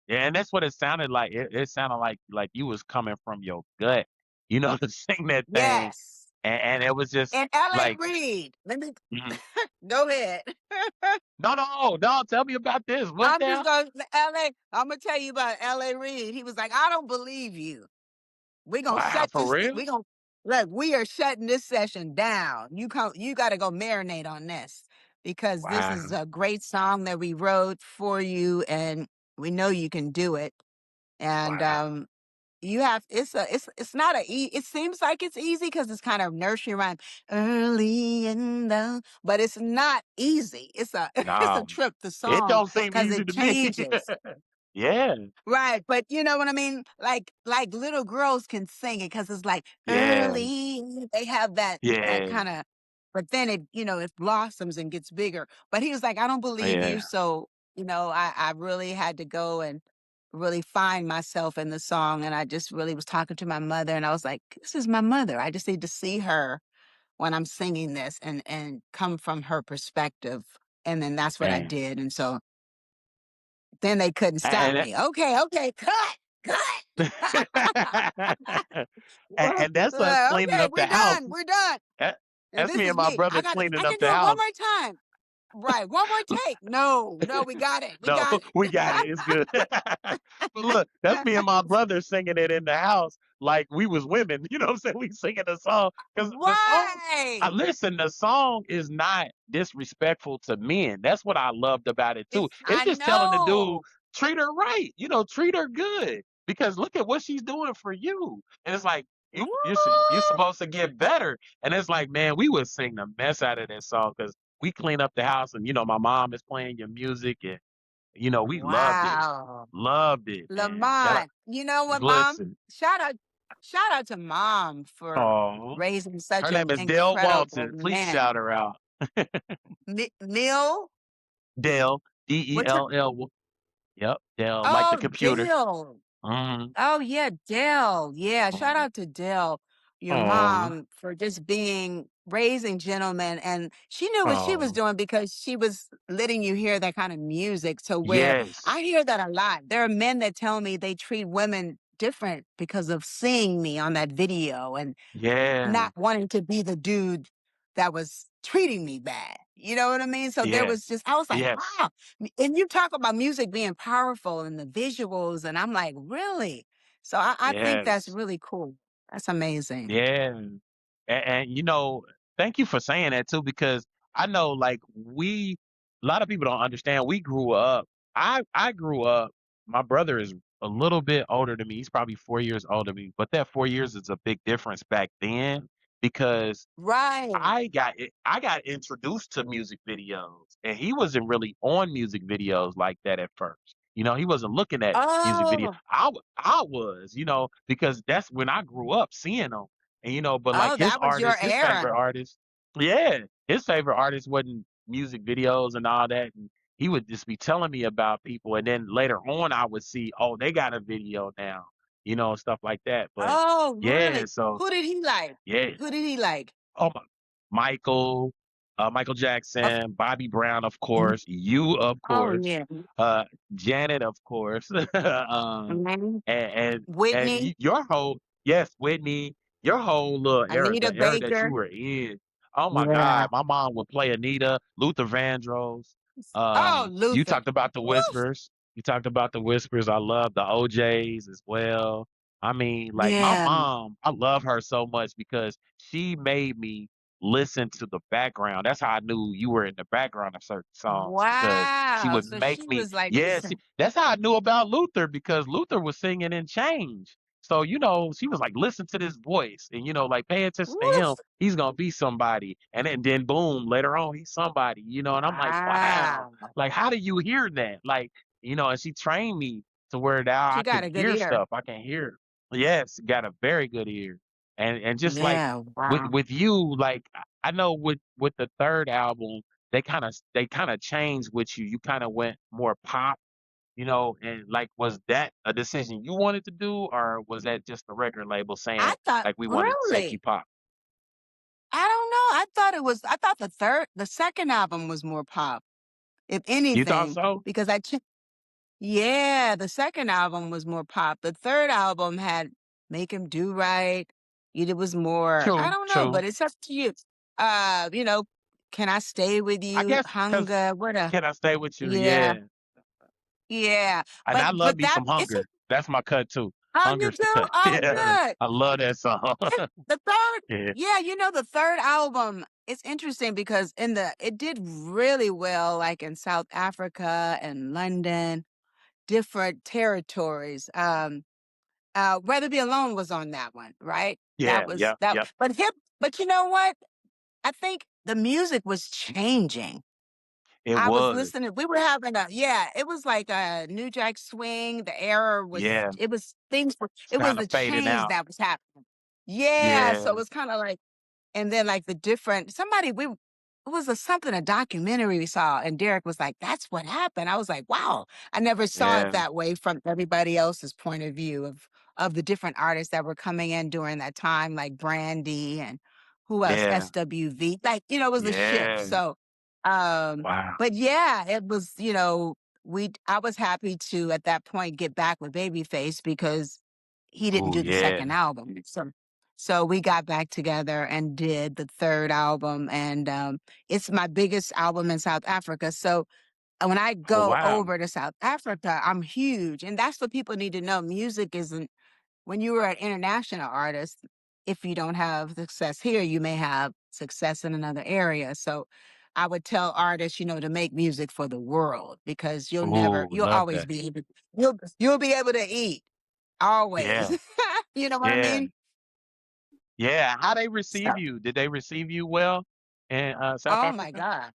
Yeah, and that's what it sounded like. It sounded like you was coming from your gut, to sing that thing. Yes. And it was just And LA like, Reid. Let me mhm. go ahead. No, no, no. Tell me about this. What I'm just now? gonna I'm gonna tell you about LA Reid. He was like, I don't believe you. Wow, for real? We gonna look, we are shutting this session down. You gotta go marinate on this because this is Wow. a great song that we wrote for you and we know you can do it. And Wow. you have it's not it seems like it's easy because it's kind of nursery rhyme early in the, but it's not easy. It's a it's a No. trip, the It song, don't seem because easy it to me. changes. Yeah. Right, but you know what I mean? Like little girls can sing it because it's like Yeah. early. They have that Yeah. kind of, but then it blossoms and gets bigger. But he was like, I don't believe you. Yeah. So, I really had to go and really find myself in the song. And I just really was talking to my mother and I was like, this is my mother. I just need to see her when I'm singing this and come from her perspective. And then that's what I Man. did. And so then they couldn't stop And, me. Okay, okay, cut. and that's us cleaning Okay, up the house. we're done. That- And That's this me and is my me. brother I cleaning up can the do it one house. more time. Right, one more take. No, no, we got it. We No, got we it. got it. It's good. But look, that's me and my brother singing it in the house like we was women. You know what I'm saying? We singing the song because the song. I Right. listen. The song is not disrespectful to men. That's what I loved about it too. It's I just telling the dude, know. treat her right, treat her good because look at what she's doing for you. And it's like you're What? supposed to get better. And it's like, man, we would sing the mess out of that song because we clean up the house and my mom is playing your music and we Wow. loved it, man. Lamont, you know what, Mom? Listen, Shout out, shout out to Mom for oh, raising such her an name is Dale incredible Walton. Please man. shout her out. Neil, Dale, what's her? Dell. Yep, Dell, like the Oh, computer. Dale. Mm-hmm. Oh yeah, Dell. Yeah, shout out to Dell, your Oh, mom, for just being raising gentlemen. And she knew what she was oh, doing because she was letting you hear that kind of music. So where I yes, hear that a lot. There are men that tell me they treat women different because of seeing me on that video and yeah, not wanting to be the dude that was treating me bad. You know what I mean? So there yeah, was just, I was like, yes, wow. And you talk about music being powerful and the visuals, and I'm like, really? So I think that's yes. really cool. That's amazing. Yeah. And thank you for saying that too, because I know like a lot of people don't understand. We grew up. I grew up. My brother is a little bit older than me. He's probably 4 years older than me, but that 4 years is a big difference back then because Right. I got introduced to music videos, and he wasn't really on music videos like that at first. He wasn't looking at music video. Oh, I was, because that's when I grew up seeing them. And but like oh, that was your his era. favorite artist, yeah, his favorite artist wasn't music videos and all that. And he would just be telling me about people, and then later on I would see, oh, they got a video now, and stuff like that. But Oh, yeah, really? so Who did he like? yeah. Who did he like? Oh my Michael, Michael Of, Jackson, Bobby Brown, of course, you, of oh, course, yeah. uh, Janet, of course, Mhm. and Whitney, your whole yes, Whitney, your whole little era, Anita the era that you Baker. were in. Oh my Yeah. God, my mom would play Anita, Luther Vandross. Oh, You Luther. talked about the Woo! Whispers. You talked about the Whispers. I love the OJs as well. I mean, like my Yeah. mom, I love her so much because she made me listen to the background. That's how I knew you were in the background of certain songs because she Wow. would So make she me, was like, yeah, listen, that's how I knew about Luther because Luther was singing in Change. So, she was like, listen to this voice and, like pay attention to him. woof. He's going to be somebody. And then boom, later on, he's somebody, and I'm like, wow, Wow. like, how do you hear that? Like, and she trained me to where now She I got can a good hear ear. stuff. I can hear. Yes, got a very good ear. And just like Yeah. with Wow. with you, like I know with the third album, they kind of changed with you. You kind of went more pop, and like was that a decision you wanted to do, or was that just the record label I saying thought, like we want to take you really? pop? I don't know. I thought the second album was more pop, if You thought anything, so? because yeah, the second album was more pop. The third album had Make Him Do Right. It was more, I True, don't know, true. but it's up to you. Uh, you know, Can I Stay With I You? guess because Hunger, what a, Can I Stay With You? yeah, Yeah. yeah. And I love But me that, some it's a, Hunger. That's my cut too. oh, you Hunger's the do? cut. Oh, Yeah. good. I love that song. The third, Yeah. yeah, the third album, it's interesting because it did really well, like in South Africa and London, different territories. Rather Be Alone was on that one, right? That Yeah, was yeah, that, yep. but you know what? I think the music was changing. It I was was. listening. We were having yeah, it was like a New Jack Swing. The era was, Yeah. it was things, It's it was kind the of fading change out. that was happening. Yeah. So Yeah. it was kind of like, and then like the different it was something, a documentary we saw, and Derek was like, "That's what happened." I was like, "Wow, I never saw it Yeah. that way from everybody else's point of view of the different artists that were coming in during that time, like Brandy and who else, Yeah. SWV. Like it was a shift." Yeah. So, um, Wow. but yeah, it was. I was happy to at that point get back with Babyface because he didn't Oh, do the yeah. second album. So we got back together and did the third album, and it's my biggest album in South Africa. So when I Oh, go wow. over to South Africa, I'm huge, and that's what people need to know. Music isn't, when you are an international artist, if you don't have success here, you may have success in another area. So I would tell artists, to make music for the world because Ooh, you'll love always that. be able, you'll be able to eat always. Yeah, You know what I yeah, mean? yeah. How they So, receive you? Did they receive you well in South oh my Africa? God.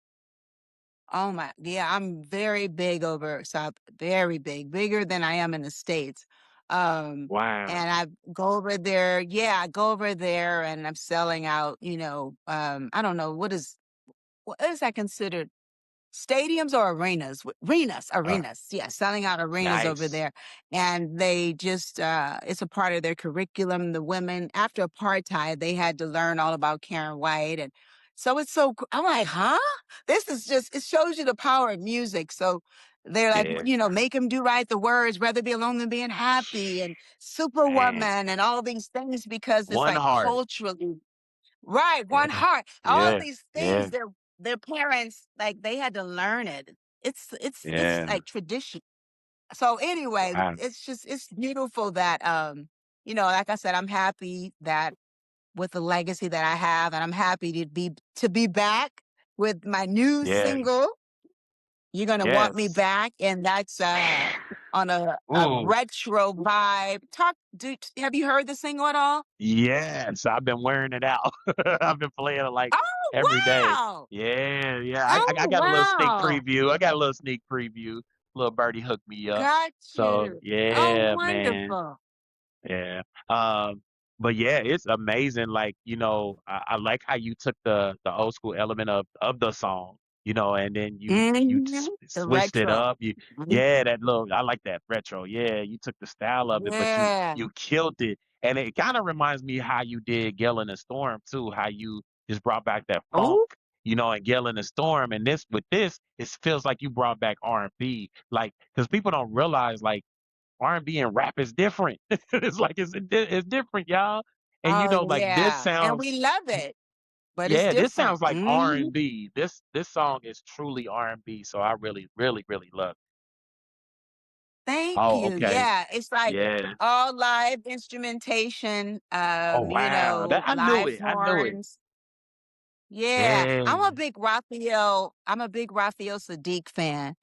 Oh my, yeah, I'm very big over South, very big, bigger than I am in the States. Um, Wow. and I go over there, yeah, I go over there and I'm selling out, I don't know, what is that considered? Stadiums or arenas? Uh, Arenas, yeah, selling out arenas over nice. there, and they just, it's a part of their curriculum. The women, after apartheid, they had to learn all about Karyn White, and so it's so I'm like, "Huh? This is just" it shows you the power of music, so they're like, Yeah, "Make them do right the words, rather be alone than being happy," and man. Superwoman, and all these things because it's, One like, heart. culturally. Right, one Yeah, heart. All yeah, these things, yeah, their parents, like, they had to learn it. It's yeah. like tradition. So anyway, Wow. it's beautiful that like I said, I'm happy that with the legacy that I have, and I'm happy to be back with my new Yeah, single. You're gonna want me yes. back, and that's on a Ooh, retro vibe. Have you heard the single at all? yes. I've been wearing it out. I've been playing it like Oh every day. wow. Yeah, yeah. I Oh got a little sneak wow. preview. I got a little sneak preview. Little birdie hooked me up. Got So you. Oh, yeah, man. wonderful. Yeah. But yeah, it's amazing. Like, I like how you took the old school element of the song, and then you Mhm. The switched it retro. up. Mhm. Yeah, that little, I like that retro. Yeah, you took the style of it, but you Yeah. you killed it. And it kind of reminds me how you did Gale in the Storm too, how you just brought back that funk, Oh, and Gale in the Storm. And this with this, it feels like you brought back R&B, like because people don't realize like R&B and rap is different. It's like it's different, y'all. And oh, like this yeah, and sounds we love it, but it's yeah, this different. sounds like Mhm. R&B. This song is truly R&B, so I really, really, really love it. Thank Oh, you. okay. Yeah, it's like Yeah. all live instrumentation, Oh wow. That I knew live it. I knew it. horns. Yeah, Yeah. I'm a big Raphael Sadiq fan.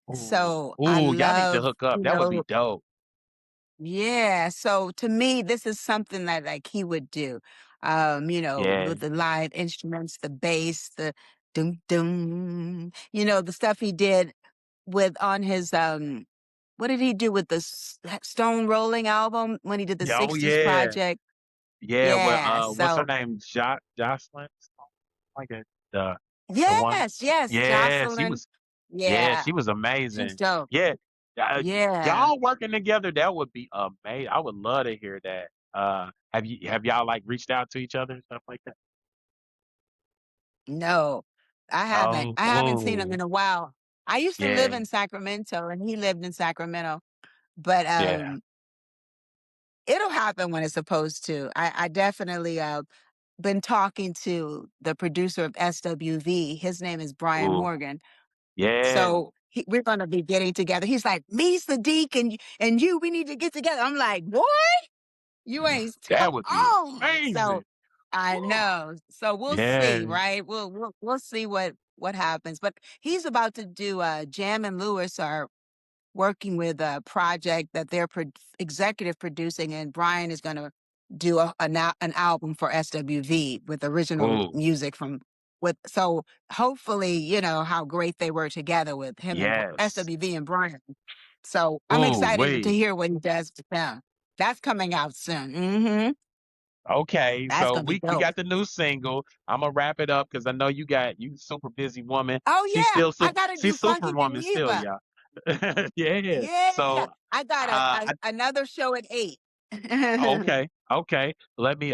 Ooh. So, I Ooh, y'all need to love, hook up. you That would be know dope. Yeah, so to me, this is something that, like, he would do. Yeah. With the live instruments, the bass, the dum dum, the stuff he did with on his what did he do with the Stone Rolling album when he did the Oh 60s yeah. project? Yeah, well, Yeah, what's her so name? Jocelyn? Like that. The one. yes, yes, Yeah, she Jocelyn. was Yeah, Yeah, she was she's amazing. dope. Yeah, Yeah. y'all working together, that would be amazing. I would love to hear that. Have y'all like reached out to each other and stuff like that? No, I haven't. Oh, I haven't seen him oh, in a while. I used to live yeah, in Sacramento and he lived in Sacramento, but yeah. it'll happen when it's supposed to. I definitely been talking to the producer of SWV. His name is Brian Ooh, Morgan. yeah, So we're gonna be getting together. He's like, me, Sadiq, and you, we need to get together. I'm like, boy, you ain't come that would be on. So amazing. I Woo. know. So we'll see, Yeah. right? We'll see what happens. But he's about to do Jam and Lewis are working with a project that they're executive producing, and Brian is going to do an album for SWV with original Ooh, music from with. So hopefully, how great they were together with him and yes. SWV and Brian. So I'm Ooh, excited to wait. hear what he does with them. That's coming out soon. Okay, That's so gonna be we dope. got the new single. Imma wrap it up because I know you super busy woman. Oh She's yeah, still I super gotta do she's Funky superwoman still, Geneva. y'all. Yeah. Yeah, So, I got I another show at 8. okay, okay. Let me,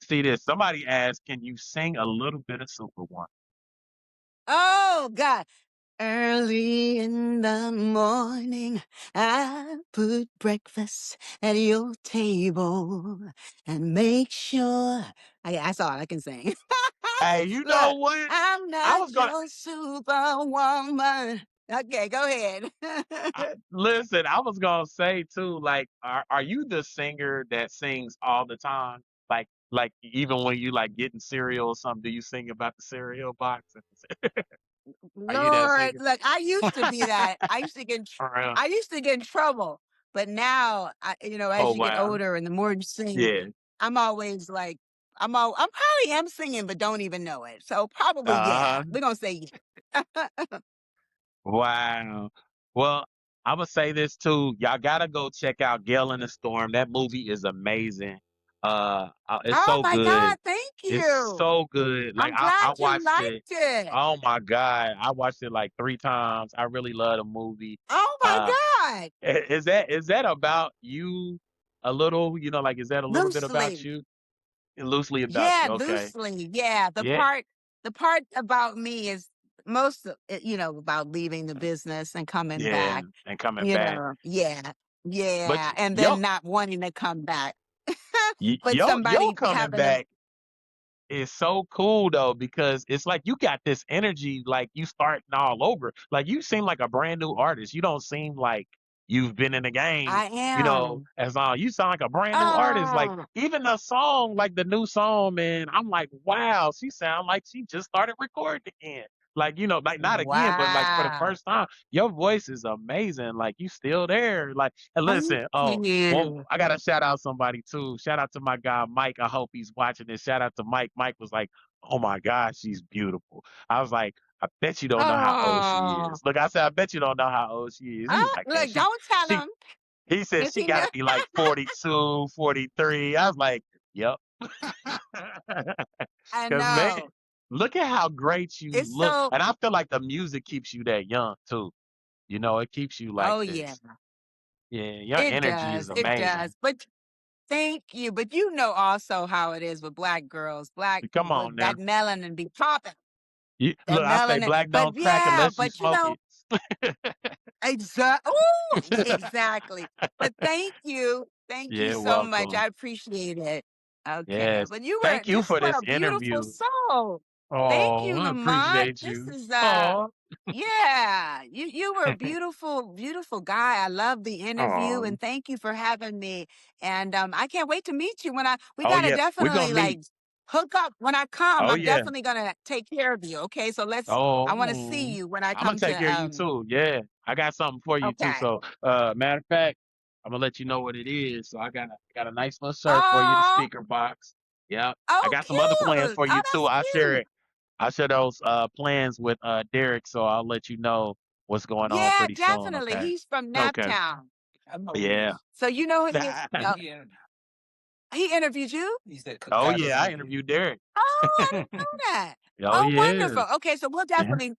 see this. Somebody asked, "Can you sing a little bit of Superwoman?" Oh God. Early in the morning, I put breakfast at your table and make sure. That's all I can sing. Hey, you know Look, what? I'm I not was gonna your superwoman. Okay, go ahead. listen, I was gonna say too, like, are you the singer that sings all the time? Like Like even when you like getting cereal or something, do you sing about the cereal box? Are you that Lord, singer? look, I used to be that. Around. I used to get in trouble, but now, as Oh you get wow. older and the more you sing, Yeah. I'm always like, I'm probably am singing, but don't even know it. So probably, yeah. Uh-huh. We're gonna say yeah. Wow. Well, I'ma say this too. Y'all gotta go check out Gale in the Storm. That movie is amazing. It's Oh so my good. God, thank It's you. so good. Like I'm I glad you watched it. liked it. Oh my God. I watched it like 3 times. I really love the movie. Oh my Uh God. is that about you a little, like is that a little bit about Loosely. you? Loosely about Yeah, you, okay. loosely. Yeah. Yeah. The part about me is most of it, about leaving the business and coming Yeah. back. And coming back. Yeah. But Yeah. And yo then not wanting to come back. But yo somebody coming having to back is so cool though because it's like you got this energy like you starting all over. Like you seem like a brand new artist. You don't seem like you've been in the game, I am. as long you sound like a brand new artist. Like Oh, even the song, like the new song, man, I'm like, wow, she sound like she just started recording again. Like, like not again, but like for the wow. first time, your voice is amazing. Like you still there. Like, and Thank listen, well, you. I gotta shout out somebody too. Shout out to my guy Mike. I hope he's watching this. Shout out to Mike. Mike was like, "Oh my God, she's beautiful." I was like, "I bet you don't know how old she Oh, is." Look, I said, "I bet you don't know how old she is." He was like, "Man, look, don't tell she." him He said if she he got knew. to be like 42, 43. I was like, "Yep." I Cause man, know. look at how great you It's look, so, and I feel like the music keeps you that young too. It keeps you like oh, yeah. this. Yeah, your It energy does, is it does, amazing. but thank you, but you know also how it is with black girls, Come on with now. that melanin be popping, Look, that I say melanin, black but don't crack yeah, unless you but smoke it. ooh, exactly, but thank you Yeah, so much, welcome. I appreciate it. Okay, Yes. but Thank you this for what this a beautiful interview. soul. Thank Oh, you, I Lamont, appreciate this you. is, Oh, yeah, you were a beautiful, beautiful guy. I love the interview oh, and thank you for having me. And I can't wait to meet you when we oh gotta yeah. We're gonna definitely meet. like hook up when I come. Oh I'm yeah. definitely gonna take care of you. Okay. So I want to see Oh, you when I I'm gonna come take care to of you too. Yeah, I got something for you too. okay. So, matter of fact, I'm gonna let you know what it is. So I got a nice little shirt for you, the Oh, speaker box. Yeah, I oh got some other plans cute. for Oh, you too. that's I'll share cute. it. I'll share those plans with Derek. So I'll let you know what's going on Yeah, pretty soon. definitely. Okay. He's from Okay. Naptown. Yeah. So he interviewed you? Oh yeah, I interviewed Derek. Oh, I didn't know that. Oh Oh, yeah. wonderful. Okay, so we'll Yeah. definitely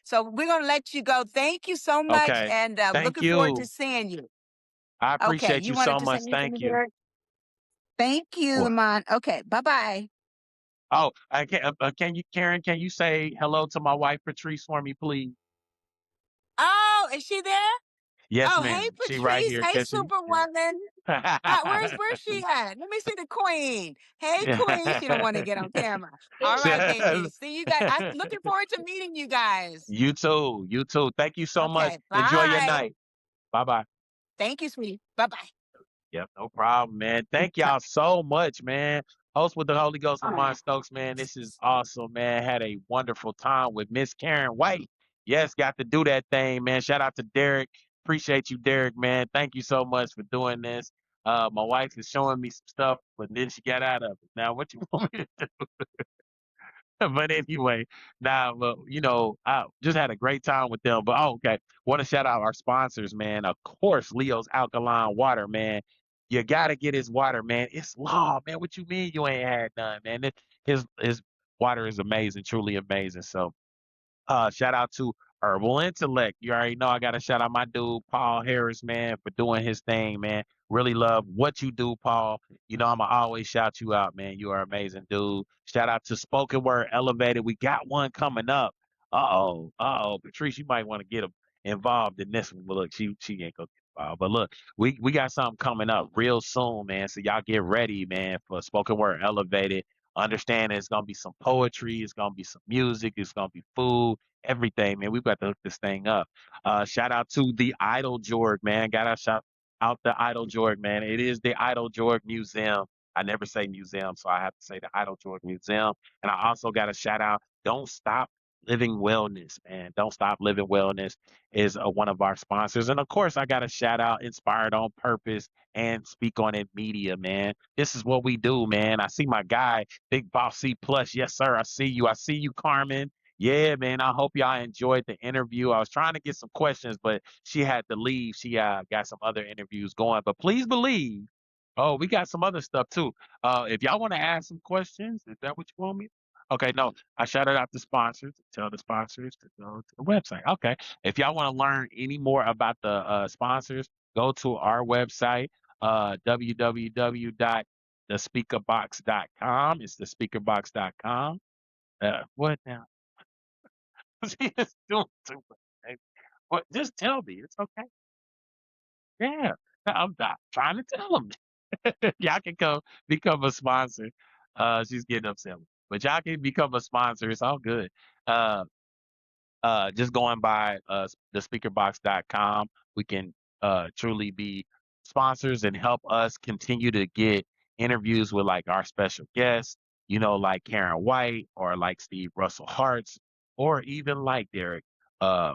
so we're gonna let you go. Thank you so much, Okay. and Thank looking forward to you. seeing you. I Okay, appreciate you you wanted so to say much. anything Thank you. here? Thank you, Well, Lamont. Okay, bye-bye. oh, can you, Karen? Can you say hello to my wife, Patrice, for me, please? Oh, is she there? Yes, Oh, hey, ma'am. She right Patrice. here. Hey, Can she? Superwoman. Where's she at? Let me see the queen. Hey, queen. She don't want to get on camera. All right, baby. See you guys. I'm looking forward to meeting you guys. You too. You too. Thank you so much. Okay, Enjoy your bye. night. Bye bye. Thank you, sweetie. Bye-bye. Yep, no problem, man. Thank Bye. y'all so much, man. Host with the Holy Ghost, Oh. Lamont Stokes, man. This is awesome, man. Had a wonderful time with Miss Karyn White. Yes, got to do that thing, man. Shout out to Derek. Appreciate you, Derek, man. Thank you so much for doing this. My wife is showing me some stuff, but then she got out of it. Now, what you want me to but anyway, nah, but I just had a great time with them. But okay, want to shout out our sponsors, man. Of course, Leo's Alkaline Water, man. You gotta get his water, man. It's law, man. What you mean you ain't had none, man? His water is amazing, truly amazing. So shout out to Herbal Intellect. You already know I gotta shout out my dude Paul Harris, man, for doing his thing, man. Really love what you do, Paul. I'ma always shout you out, man. You are an amazing dude. Shout out to Spoken Word Elevated. We got one coming up. Patrice, you might want to get involved in this one. But look, she ain't gonna get involved. But look, we got something coming up real soon, man. So y'all get ready, man, for Spoken Word Elevated. Understand it's gonna be some poetry, it's gonna be some music, it's gonna be food, everything, man. We've got to hook this thing up. Shout out to the Idol Jorg, man. Gotta shout out the Idol Jorg, man. It is the Idol Jorg Museum. I never say museum, so I have to say the Idle George Museum. And I also got a shout out. Don't Stop Living Wellness, man. Don't Stop Living Wellness is one of our sponsors. And of course, I got a shout out Inspired on Purpose and Speak on It Media, man. This is what we do, man. I see my guy, Big Boss C Plus. Yes, sir. I see you. I see you, Carmen. Yeah, man. I hope y'all enjoyed the interview. I was trying to get some questions, but she had to leave. She got some other interviews going. But please believe, oh, we got some other stuff too. If y'all want to ask some questions, is that what you want me? Okay, no, I shouted out the sponsors. Tell the sponsors to go to the website. Okay, if y'all want to learn any more about the sponsors, go to our website, www.thespeakerbox.com. It's thespeakerbox.com. What now? She is doing too much. What? Just tell me. It's okay. Yeah, I'm not trying to tell them. Y'all can come become a sponsor. She's getting upset, but y'all can become a sponsor. It's all good. Uh, just going by thespeakerbox.com, we can truly be sponsors and help us continue to get interviews with like our special guests, like Karyn White or like Steve Russell Hartz, or even like Derek. Uh,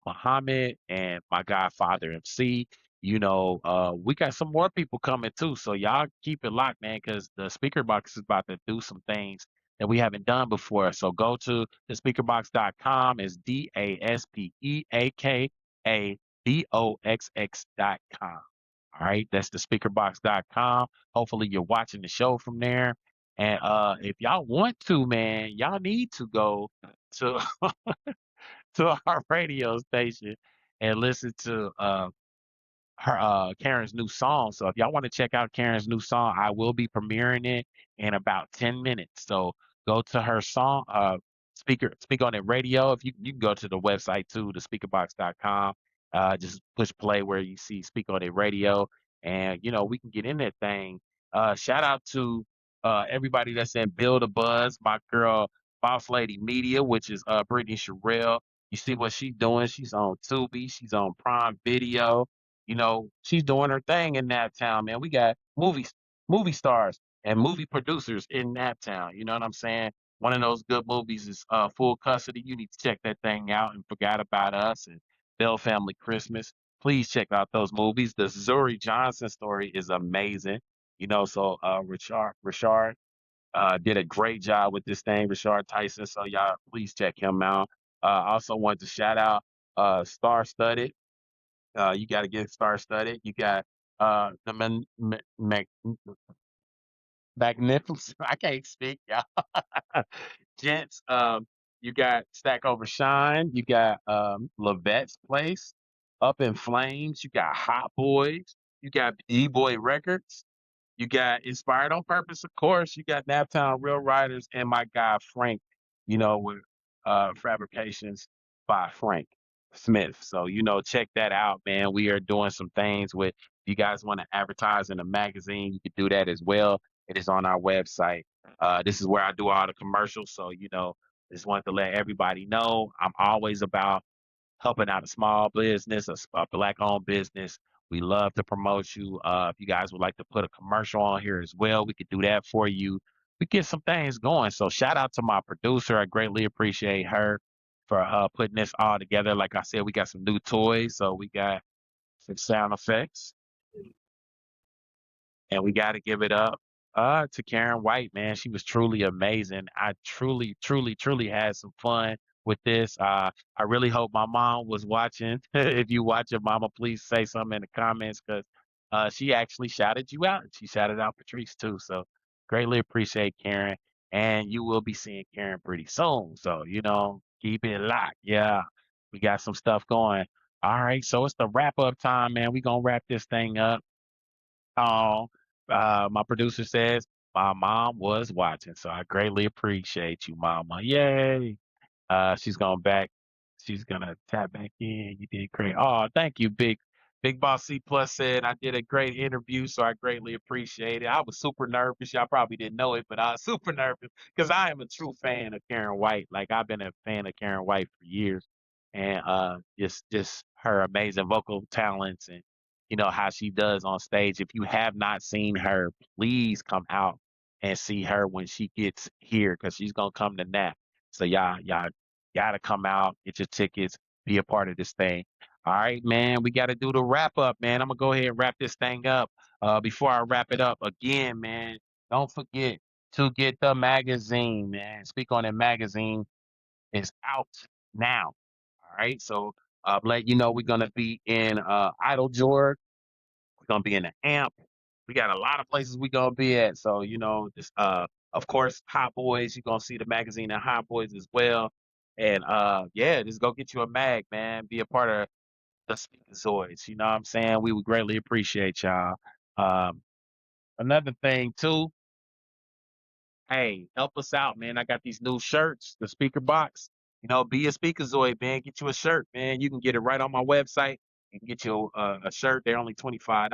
Muhammad and my guy Father MC. We got some more people coming too. So y'all keep it locked, man, because the speaker box is about to do some things that we haven't done before. So go to thespeakerbox.com. It's DASPEAKABOXX.com. All right, that's thespeakerbox.com. Hopefully you're watching the show from there. And if y'all want to, man, y'all need to go to to our radio station and listen to her Karen's new song. So if y'all want to check out Karen's new song, I will be premiering it in about 10 minutes. So go to her song, speak on it radio. If you can go to the website too, the speakerbox.com. Just push play where you see Speak on It Radio, and we can get in that thing. Shout out to everybody that's in Build a Buzz, my girl Boss Lady Media, which is Brittany Sherrill. You see what she's doing? She's on Tubi, she's on Prime Video. She's doing her thing in that town, man. We got movie stars and movie producers in that town. You know what I'm saying? One of those good movies is Full Custody. You need to check that thing out and Forgot About Us and Bell Family Christmas. Please check out those movies. The Zuri Johnson story is amazing. So Richard did a great job with this thing, Richard Tyson. So y'all please check him out. I also want to shout out Star Studded. You got to get star studded. You got the magnificent. I can't speak, y'all. Gents, you got Stack Over Shine. You got Levette's Place, Up in Flames. You got Hot Boys. You got E Boy Records. You got Inspired on Purpose, of course. You got Naptown Real Riders and my guy Frank, with Fabrications by Frank Smith. So, check that out, man. We are doing some things with, if you guys want to advertise in a magazine, you can do that as well. It is on our website. This is where I do all the commercials. So, just wanted to let everybody know I'm always about helping out a small business, a black-owned business. We love to promote you. If you guys would like to put a commercial on here as well, we could do that for you. We get some things going. So shout out to my producer. I greatly appreciate her for putting this all together. Like I said, we got some new toys. So we got some sound effects. And we got to give it up to Karyn White, man. She was truly amazing. I truly, truly, truly had some fun with this. I really hope my mom was watching. If you watch it, mama, please say something in the comments because she actually shouted you out. She shouted out Patrice too. So greatly appreciate Karyn. And you will be seeing Karyn pretty soon. So, keep it locked. Yeah, we got some stuff going. All right. So it's the wrap up time, man. We going to wrap this thing up. Oh, my producer says my mom was watching, so I greatly appreciate you, mama. Yay. She's going back. She's gonna tap back in. You did great. Oh, thank you, Big Boss C Plus said I did a great interview, so I greatly appreciate it. I was super nervous. Y'all probably didn't know it, but I was super nervous because I am a true fan of Karyn White. Like I've been a fan of Karyn White for years, and just her amazing vocal talents and how she does on stage. If you have not seen her, please come out and see her when she gets here because she's gonna come to Nap. So y'all gotta come out, get your tickets, be a part of this thing. All right, man. We gotta do the wrap up, man. I'm gonna go ahead and wrap this thing up. Before I wrap it up again, man, don't forget to get the magazine, man. Speak on It magazine is out now. All right. So let you know we're gonna be in Idle George. We're gonna be in the Amp. We got a lot of places we gonna be at. So just of course Hot Boys. You're gonna see the magazine at Hot Boys as well. And yeah, just go get you a mag, man. Be a part of the Speakazoids. You know what I'm saying? We would greatly appreciate y'all. Um, Another thing too, hey, help us out, man. I got these new shirts, the speaker box. Be a speakerzoid, man. Get you a shirt, man. You can get it right on my website. You can get you a shirt. They're only $25.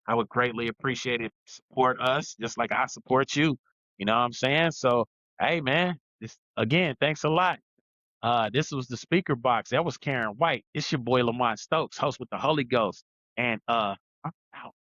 I would greatly appreciate it. Support us just like I support you. You know what I'm saying? So, hey, man, this again, thanks a lot. This was the speaker box. That was Karyn White. It's your boy Lamont Stokes, host with the Holy Ghost. And I'm out.